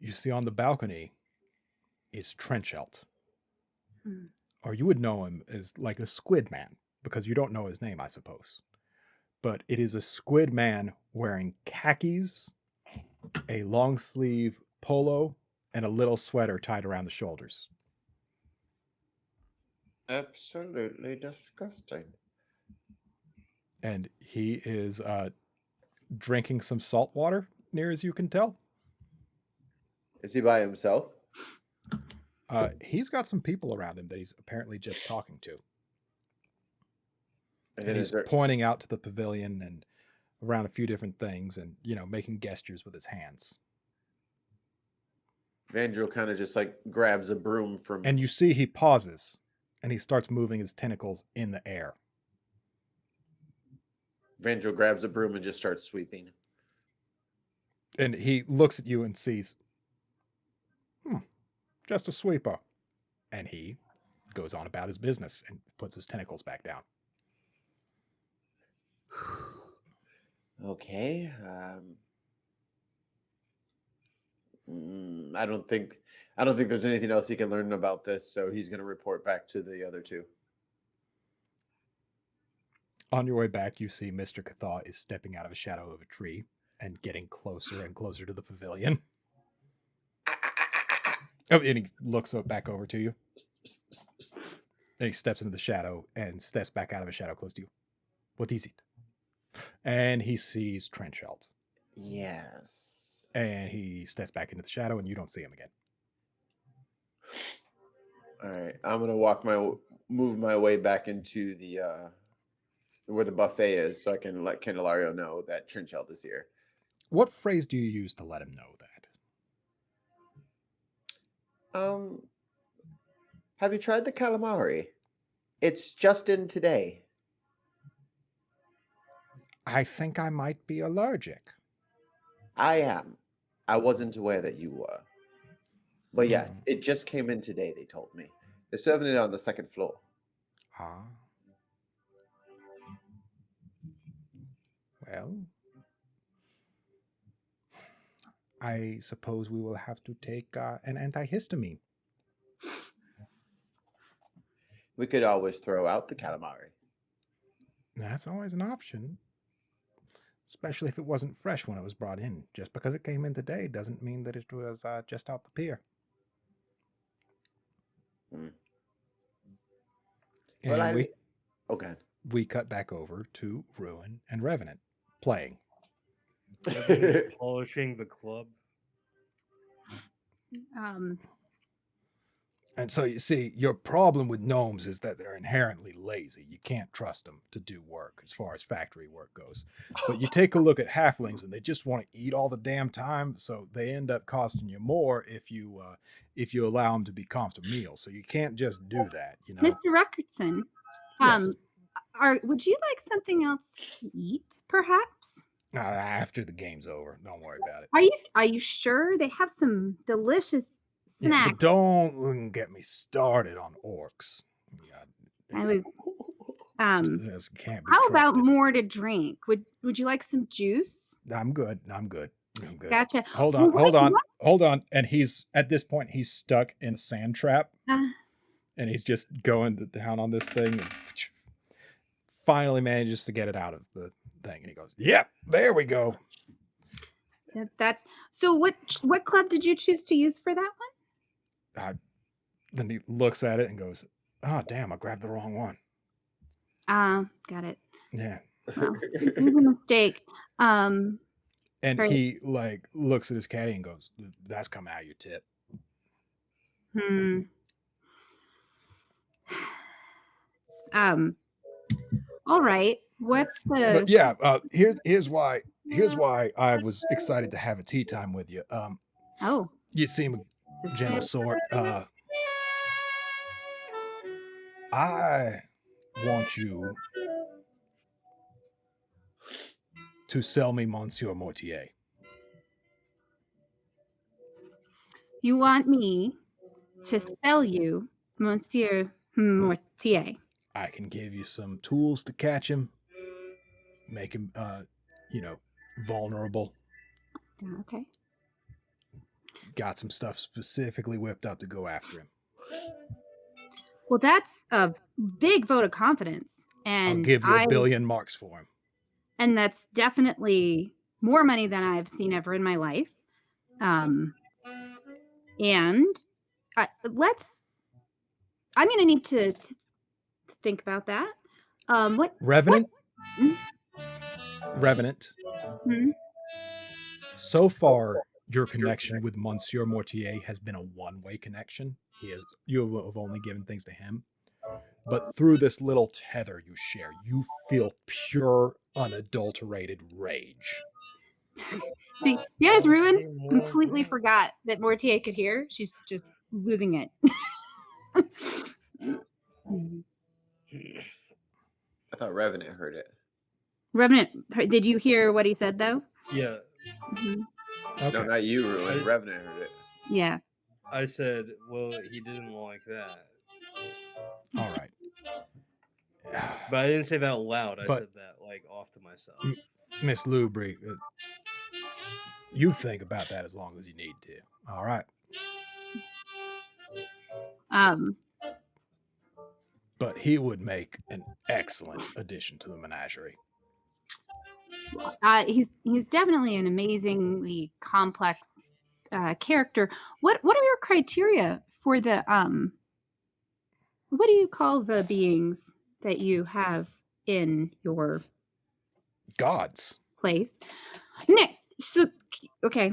You see on the balcony is Trenchelt. Or you would know him as like a squid man, because you don't know his name, I suppose. But it is a squid man wearing khakis, a long sleeve polo, and a little sweater tied around the shoulders. Absolutely disgusting. And he is drinking some salt water, near as you can tell. Is he by himself? He's got some people around him that he's apparently just talking to. And he's pointing out to the pavilion and around a few different things and, making gestures with his hands. Vandrel kind of just like grabs a broom from... And you see he pauses and he starts moving his tentacles in the air. Vandro grabs a broom and just starts sweeping. And he looks at you and sees, just a sweeper. And he goes on about his business and puts his tentacles back down. Okay. I don't think there's anything else he can learn about this, so he's going to report back to the other two. On your way back, you see Mr. Cathaw is stepping out of a shadow of a tree and getting closer and closer to the pavilion. Oh, and he looks back over to you. Then he steps into the shadow and steps back out of a shadow close to you. What is it? And he sees Trenchelt. Yes. And he steps back into the shadow, and you don't see him again. All right, I'm gonna move my way back into the where the buffet is, so I can let Candelario know that Trenchelt is here. What phrase do you use to let him know that? Have you tried the calamari? It's just in today. I think I might be allergic. I am. I wasn't aware that you were. But yes, it just came in today, they told me. They're serving it on the second floor. Ah. Well, I suppose we will have to take an antihistamine. We could always throw out the calamari. That's always an option. Especially if it wasn't fresh when it was brought in. Just because it came in today doesn't mean that it was just out the pier. And we cut back over to Ruin and Revenant playing. Polishing the club. And so you see, your problem with gnomes is that they're inherently lazy. You can't trust them to do work as far as factory work goes. But you take a look at halflings and they just want to eat all the damn time. So they end up costing you more if you allow them to be comped a meal. So you can't just do that, you know. Mr. Ruckertson, Yes. Would you like something else to eat, perhaps? After the game's over. Don't worry about it. Are you sure? They have some delicious snacks. Yeah, but don't get me started on orcs. I was can't be how about trusted. more to drink? Would you like some juice? I'm good. Gotcha. Hold on. And at this point he's stuck in a sand trap. And he's just going to town on this thing and finally manages to get it out of the thing. And he goes, "Yep, there we go." That's so. What club did you choose to use for that one? Then he looks at it and goes, "Oh, damn! I grabbed the wrong one." Got it. Yeah. Well, it was a mistake. And he looks at his caddy and goes, "That's coming out of your tip." All right. What's the? But yeah. Here's why I was excited to have a tea time with you. You seem a gentle sort. I want you to sell me Monsieur Mortier. You want me to sell you Monsieur Mortier? I can give you some tools to catch him, make him, vulnerable. Okay. Got some stuff specifically whipped up to go after him. Well, that's a big vote of confidence. And I'll give you $1 billion marks for him. And that's definitely more money than I've seen ever in my life. I'm going to need to think about that. Revenant? Revenant. Mm-hmm. So far, your connection with Monsieur Mortier has been a one-way connection. You have only given things to him. But through this little tether you share, you feel pure, unadulterated rage. See, yes, Ruin completely forgot that Mortier could hear. She's just losing it. I thought Revenant heard it. Revenant, did you hear what he said though? Yeah, Mhm. Okay. No, not you, Ruin. Revenant heard it. Yeah. I said, well, he didn't like that. All right. But I didn't say that loud. I But- said that like off to myself. Miss Lubrey, you think about that as long as you need to. All right. But he would make an excellent addition to the menagerie. He's definitely an amazingly complex character. What are your criteria for the what do you call the beings that you have in your Gods. place? No, so okay.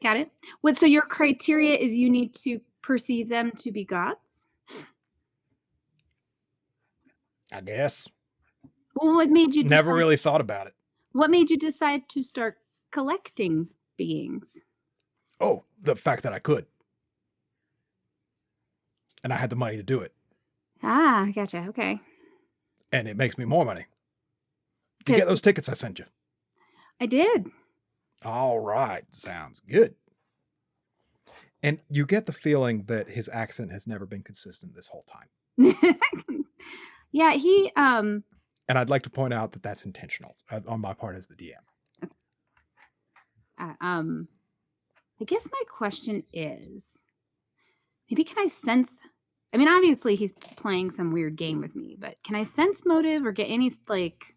Got it. So your criteria is you need to perceive them to be gods? I guess. Well, what made you Never decide, really thought about it. what made you decide to start collecting beings? Oh, the fact that I could. And I had the money to do it. Ah, gotcha. Okay. And it makes me more money. Did you 'Cause- get those tickets I sent you? I did. All right. Sounds good. And you get the feeling that his accent has never been consistent this whole time. Yeah, he And I'd like to point out that that's intentional on my part as the DM. I guess my question is, maybe can I sense, I mean, obviously he's playing some weird game with me, but can I sense motive or get any, like,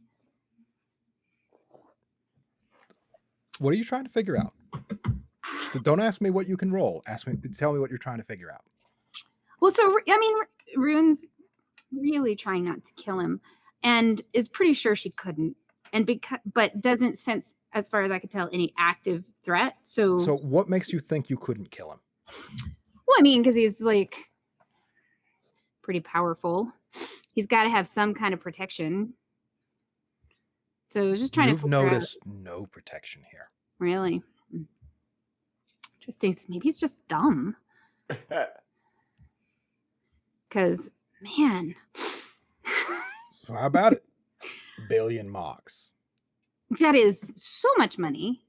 What are you trying to figure out? Don't ask me what you can roll. Tell me what you're trying to figure out. well, so, I mean, Rune's really trying not to kill him and is pretty sure she couldn't, and but doesn't sense, as far as I could tell, any active threat. So what makes you think you couldn't kill him? well, I mean, because he's like pretty powerful. He's got to have some kind of protection. So I was just trying You've to figure out, noticed no protection here. really interesting. So maybe he's just dumb. Because man, So how about it? $1 billion mocks. that is so much money.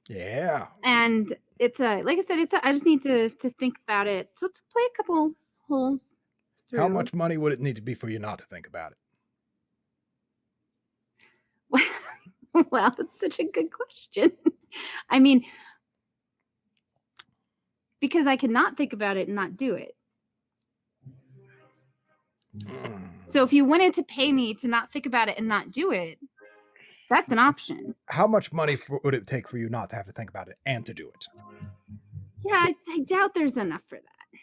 Yeah. And it's like I said, I just need to think about it. So let's play a couple holes through. How much money would it need to be for you not to think about it? Well, that's such a good question. I mean, because I cannot think about it and not do it. So if you wanted to pay me to not think about it and not do it, that's an option. How much money would it take for you not to have to think about it and to do it? Yeah, I doubt there's enough for that.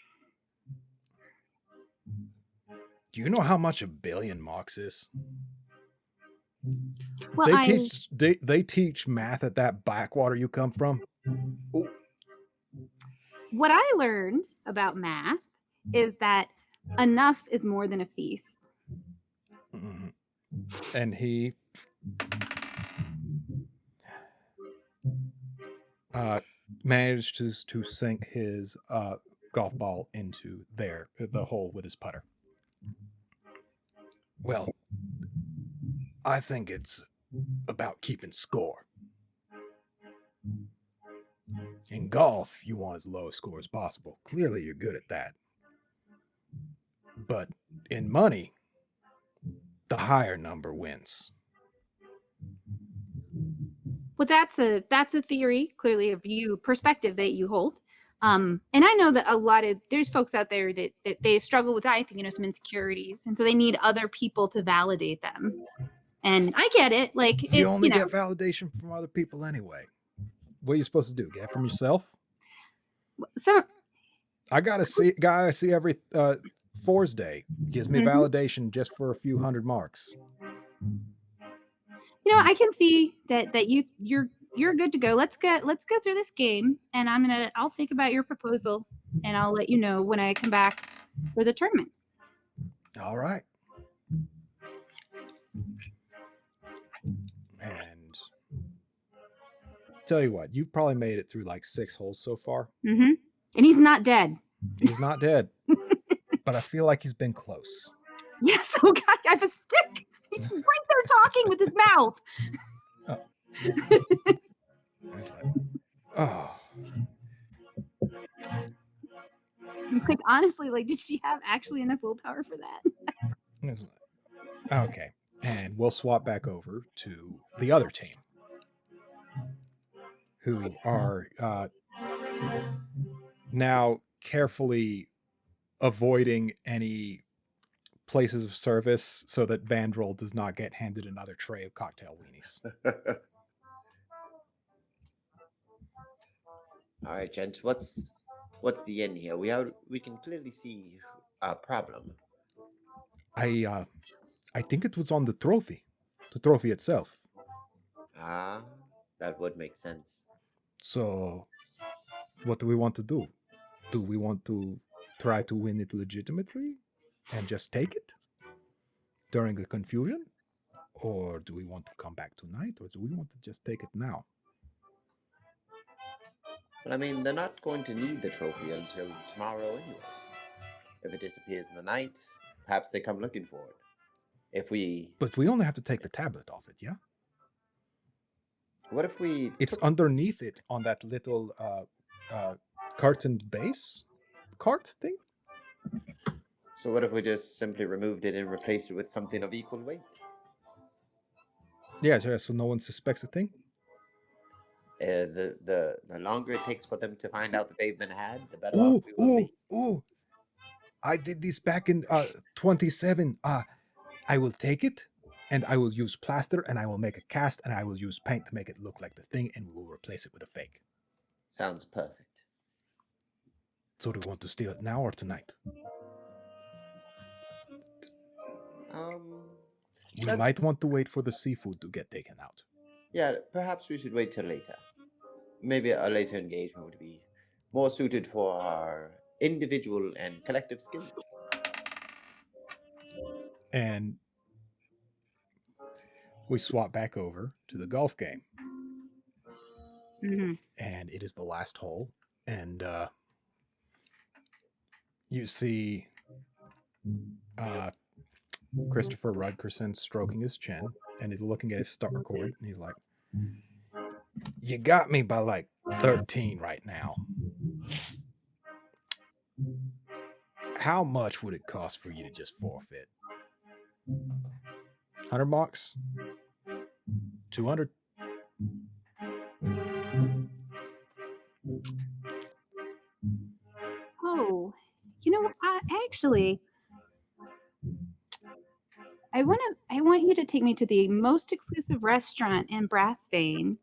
Do you know how much $1 billion mocks is? Well, They teach math at that backwater you come from. what I learned about math is that enough is more than a feast. Mhm. And he managed to sink his golf ball into the hole with his putter. Well, I think it's about keeping score. In golf, you want as low a score as possible. Clearly, you're good at that. But in money, the higher number wins. Well, that's a theory, clearly, a perspective that you hold. And I know that there's folks out there that they struggle with, I think, some insecurities, and so they need other people to validate them. And I get it. Like You only get validation from other people anyway. What are you supposed to do? Get it from yourself? So I got a guy I see every Fours Day gives me validation just for a few hundred marks. I can see that you're good to go. Let's go through this game, and I'll think about your proposal, and I'll let you know when I come back for the tournament. All right. And tell you what, you've probably made it through like 6 holes so far. Mm-hmm. And he's not dead. He's not dead, but I feel like he's been close. Yes, oh God, I have a stick. He's right there talking with his mouth. It's like, oh, Like, honestly, like, did she have actually enough willpower for that? it's like, okay. And we'll swap back over to the other team, who are now carefully avoiding any places of service so that Vandrel does not get handed another tray of cocktail weenies. All right, gents. What's the end here? We can clearly see a problem. I think it was on the trophy itself. Ah, that would make sense. So, what do we want to do? Do we want to try to win it legitimately and just take it during the confusion? Or do we want to come back tonight? Or do we want to just take it now? But I mean, they're not going to need the trophy until tomorrow anyway. If it disappears in the night, perhaps they come looking for it. But we only have to take the tablet off it, yeah? What if we? It's underneath it on that little cartoned base cart thing. So what if we just simply removed it and replaced it with something of equal weight? Yeah, so no one suspects a thing. The longer it takes for them to find out that they've been had, the better off we will be. Oh! I did this back in 27. I will take it, and I will use plaster, and I will make a cast, and I will use paint to make it look like the thing, and we will replace it with a fake. Sounds perfect. So do we want to steal it now or tonight? We might want to wait for the seafood to get taken out. Yeah, perhaps we should wait till later. Maybe a later engagement would be more suited for our individual and collective skills. And we swap back over to the golf game. Mm-hmm. And it is the last hole. And you see Christopher Rudkerson stroking his chin, and he's looking at his star cord, and he's like, you got me by like 13 right now. How much would it cost for you to just forfeit? 100 bucks? 200? Oh, you know, I want you to take me to the most exclusive restaurant in Blasphemy,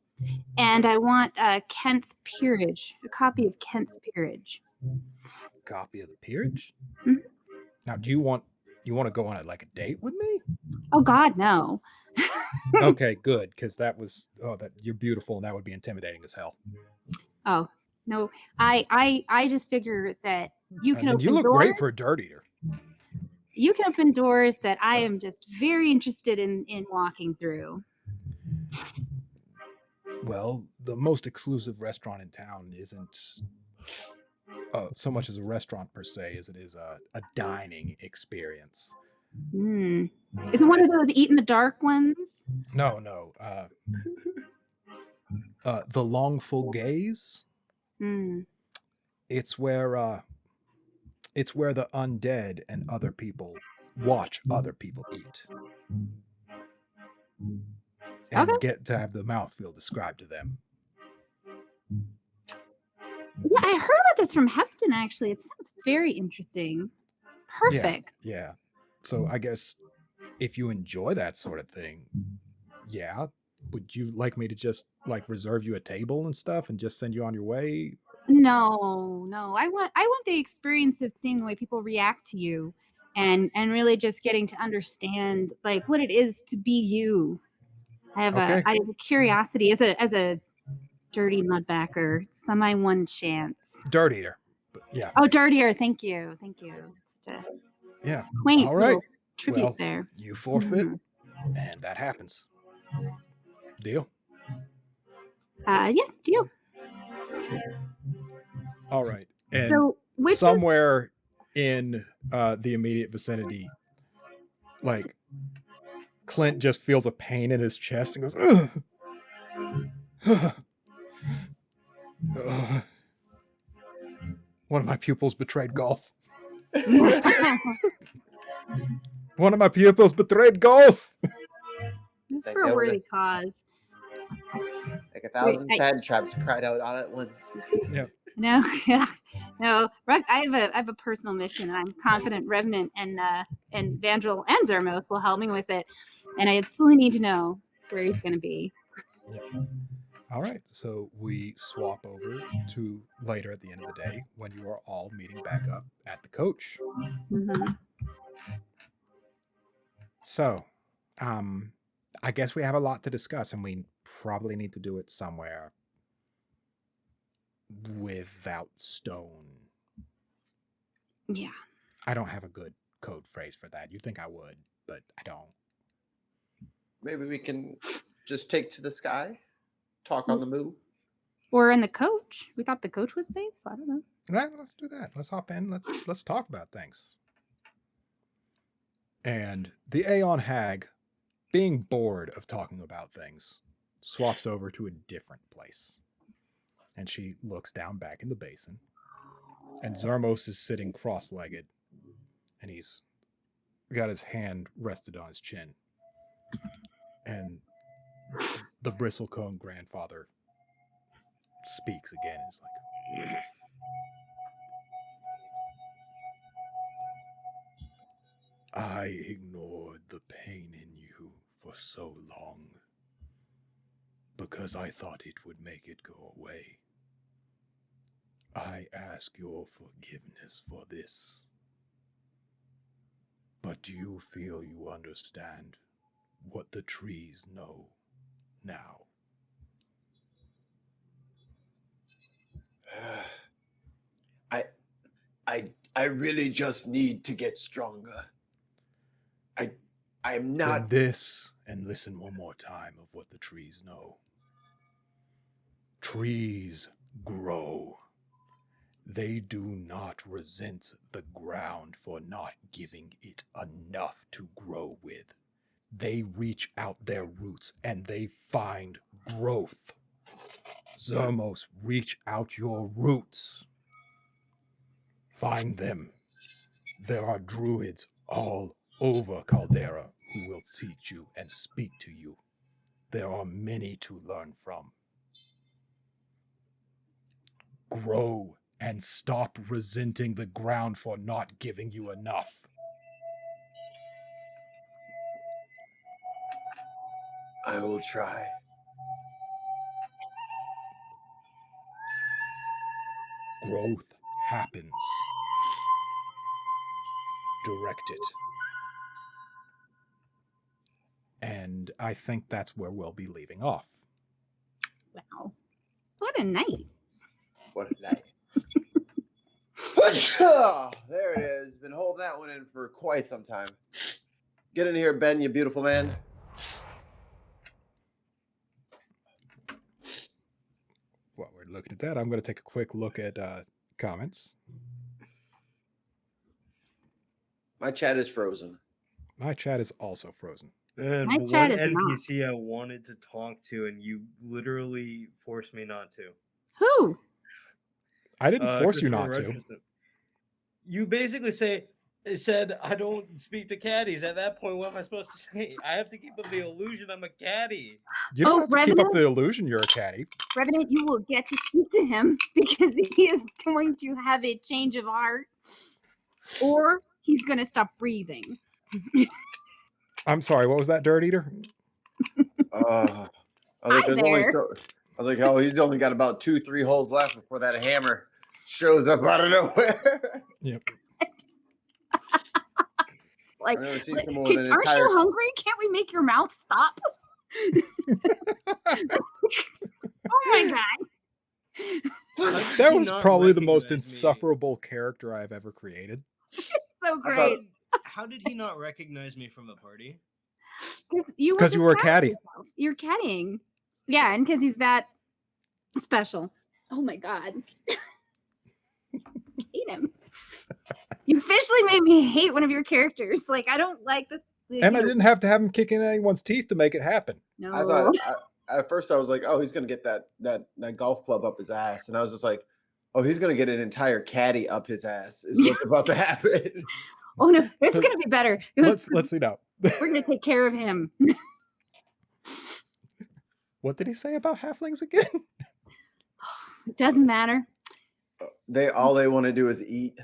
and I want Kent's Peerage, a copy of Kent's Peerage. Copy of the peerage? Mhm. Now, do you want to go on like a date with me? Oh God, no. Okay, good, because that you're beautiful, and that would be intimidating as hell. Oh no, I just figure that you can open you look doors. great for a dirt eater. You can open doors that I am just very interested in walking through. Well, the most exclusive restaurant in town isn't so much as a restaurant per se as it is a dining experience. Isn't one of those eat in the dark ones? No. The Longful Gaze. It's where the undead and other people watch other people eat. And get to have the mouthfeel described to them. Yeah, I heard about this from Hefton, actually. It sounds very interesting. Perfect. Yeah. So I guess if you enjoy that sort of thing, yeah, would you like me to just like reserve you a table and stuff and just send you on your way? No. I want the experience of seeing the way people react to you and really just getting to understand like what it is to be you. I have a curiosity as a dirty mudbacker. Semi one chance. Dirt eater. But yeah. Oh, dirtier. Thank you. Such a quaint all right. little tribute there. You forfeit, and that happens. Deal? Yeah, deal. All right. And so somewhere in the immediate vicinity, Like, Clint just feels a pain in his chest and goes, "Ugh. Ugh. Ugh. One of my pupils betrayed golf. One of my pupils betrayed golf. This is Like for they a would've- worthy cause. Like 1,000 I- sand traps cried out all at once. No, yeah, no. I have a personal mission, and I'm confident Revenant and Vandrel and Zermoth will help me with it. And I absolutely need to know where he's going to be. All right, so we swap over to later at the end of the day when you are all meeting back up at the coach. Mhm. So, I guess we have a lot to discuss, and we probably need to do it somewhere without stone. Yeah. I don't have a good code phrase for that. You think I would, but I don't. Maybe we can just take to the sky, talk on the move. Or in the coach. We thought the coach was safe. I don't know. Let's do that. Let's hop in. Let's talk about things. And the Aeon Hag, being bored of talking about things, swaps over to a different place. And she looks down back in the basin. And Zarmos is sitting cross-legged. And he's got his hand rested on his chin. And the bristlecone grandfather speaks again. It's like, I ignored the pain in you for so long because I thought it would make it go away. I ask your forgiveness for this. But do you feel you understand what the trees know now? I really just need to get stronger. I'm not. Then this, and listen one more time of what the trees know. Trees grow. They do not resent the ground for not giving it enough to grow with. They reach out their roots and they find growth. Zermos, reach out your roots. Find them. There are druids all over Caldera who will teach you and speak to you. There are many to learn from. Grow and stop resenting the ground for not giving you enough. I will try. Growth happens. Direct it. And I think that's where we'll be leaving off. Wow. What a night. What a night. There it is. Been holding that one in for quite some time. Get in here, Ben, you beautiful man. While we're looking at that, I'm going to take a quick look at comments. My chat is frozen. My chat is also frozen. And My one chat is not. NPC I wanted to talk to, and you literally forced me not to. Who? I didn't force you Christopher not to. Richardson. You basically said I don't speak to caddies. At that point, what am I supposed to say? I have to keep up the illusion I'm a caddy. You don't Oh, have to keep up Revenant? the illusion you're a caddy. Revenant, you will get to speak to him because he is going to have a change of heart, or he's going to stop breathing. I'm sorry, what was that, Dirt Eater? I was like, Hi there's only there. I was like, oh, he's only got about 2-3 holes left before that hammer shows up out of nowhere. Yep. Like, I've never seen someone aren't with an you entire. hungry? Can't we make your mouth stop? Oh my god. That was probably the most insufferable character I've ever created. So great. How did he not recognize me from the party? Because you were a caddy. You're caddying. Yeah, and because he's that special. Oh my god. Hate him. You officially made me hate one of your characters. Like, I don't like the like, And I didn't have to have him kick in anyone's teeth to make it happen. no. I thought at first I was like, oh, he's gonna get that golf club up his ass, and I was just like, oh, he's gonna get an entire caddy up his ass. Is what's about to happen. Oh no, it's gonna be better. Let's see now. We're gonna take care of him. What did he say about halflings again? It doesn't matter. All they want to do is eat.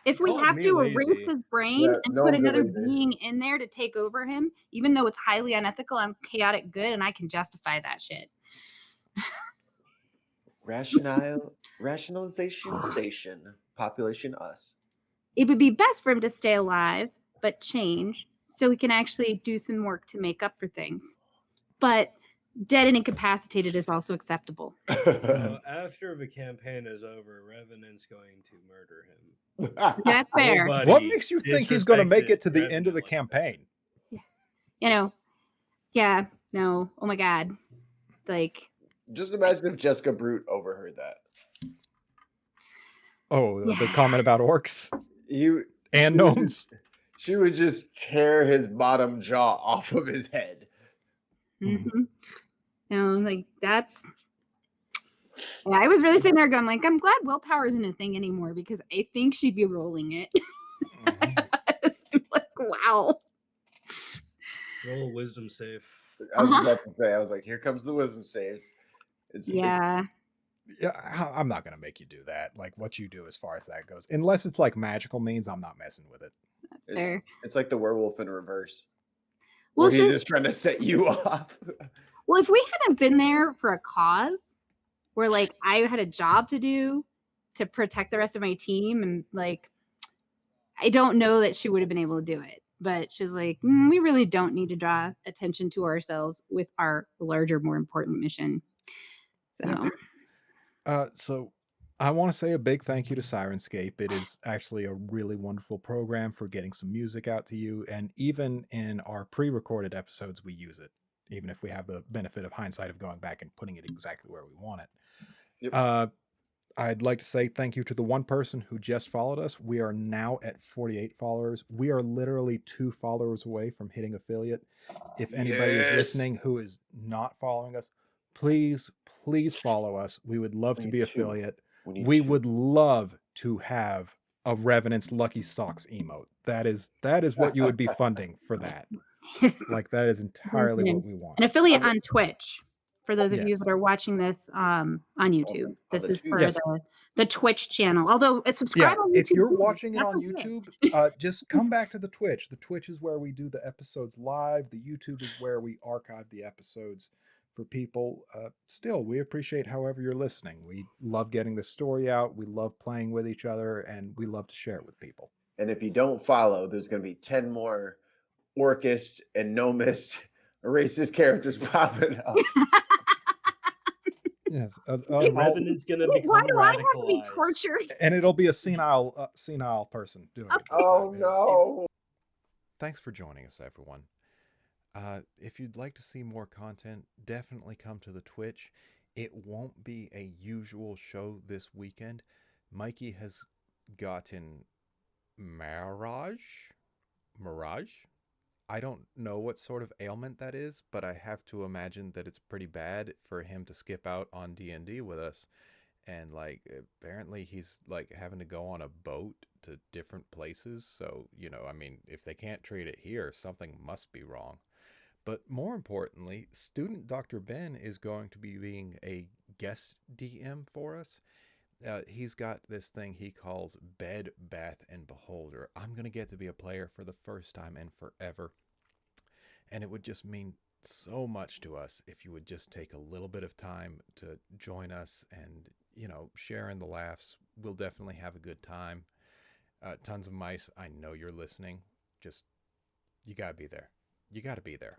If we Call have me to lazy. erase his brain Yeah, and no put one's another lazy. being in there to take over him, even though it's highly unethical, I'm chaotic good and I can justify that shit. Rationalization station. Population us. It would be best for him to stay alive, but change, so he can actually do some work to make up for things. But dead and incapacitated is also acceptable. Well, after the campaign is over, Revenant's going to murder him. That's fair. Nobody What makes you think he's going to make it to the disrespects end of the Revenant like that. campaign? You know, yeah, no, oh my God. Like, Just imagine if Jessica Brute overheard that. Oh, the comment about orcs and she gnomes. She would just tear his bottom jaw off of his head. like that's. Yeah, I was really sitting there going, like, I'm glad willpower isn't a thing anymore because I think she'd be rolling it. I'm like, wow. Roll a wisdom save. I was about to say, I was like, here comes the wisdom saves. Yeah. Yeah, I'm not going to make you do that. Like what you do as far as that goes. Unless it's like magical means, I'm not messing with it. That's fair. It's like the werewolf in reverse. Well, he's just trying to set you off. Well, if we hadn't been there for a cause where like I had a job to do to protect the rest of my team, and like I don't know that she would have been able to do it. But she was like, we really don't need to draw attention to ourselves with our larger, more important mission. So So I want to say a big thank you to Sirenscape. It is actually a really wonderful program for getting some music out to you. And even in our pre-recorded episodes, we use it, even if we have the benefit of hindsight of going back and putting it exactly where we want it. Yep. I'd like to say thank you to the one person who just followed us. We are now at 48 followers. We are literally 2 followers away from hitting affiliate. If anybody is listening who is not following us, please follow us. We would love to be affiliate. We would love to have a Revenant's Lucky Socks emote. That is what you would be funding for that. Like that is entirely what we want. An affiliate on Twitch. For those of you Yes. that are watching this on YouTube, this is for Yes. the Twitch channel. Although subscribe on YouTube. If you're watching it on YouTube, just come back to the Twitch. The Twitch is where we do the episodes live. The YouTube is where we archive the episodes for people. Still, we appreciate however you're listening. We love getting the story out. We love playing with each other, and we love to share it with people. And if you don't follow, there's going to be 10 more orcist and gnomist racist characters popping up. Yes, Revenant's gonna become why do I have to be radicalized. tortured? and it'll be a senile person doing it. Oh no! Thanks for joining us, everyone. If you'd like to see more content, definitely come to the Twitch. It won't be a usual show this weekend. Mikey has gotten Mirage. I don't know what sort of ailment that is, but I have to imagine that it's pretty bad for him to skip out on D&D with us. And like apparently he's like having to go on a boat to different places. So, I mean, if they can't treat it here, something must be wrong. But more importantly, student Dr. Ben is going to be being a guest DM for us. He's got this thing he calls Bed, Bath, and Beholder. I'm going to get to be a player for the first time in forever. And it would just mean so much to us if you would just take a little bit of time to join us and, share in the laughs. We'll definitely have a good time. Tons of mice. I know you're listening. Just, you got to be there. You got to be there.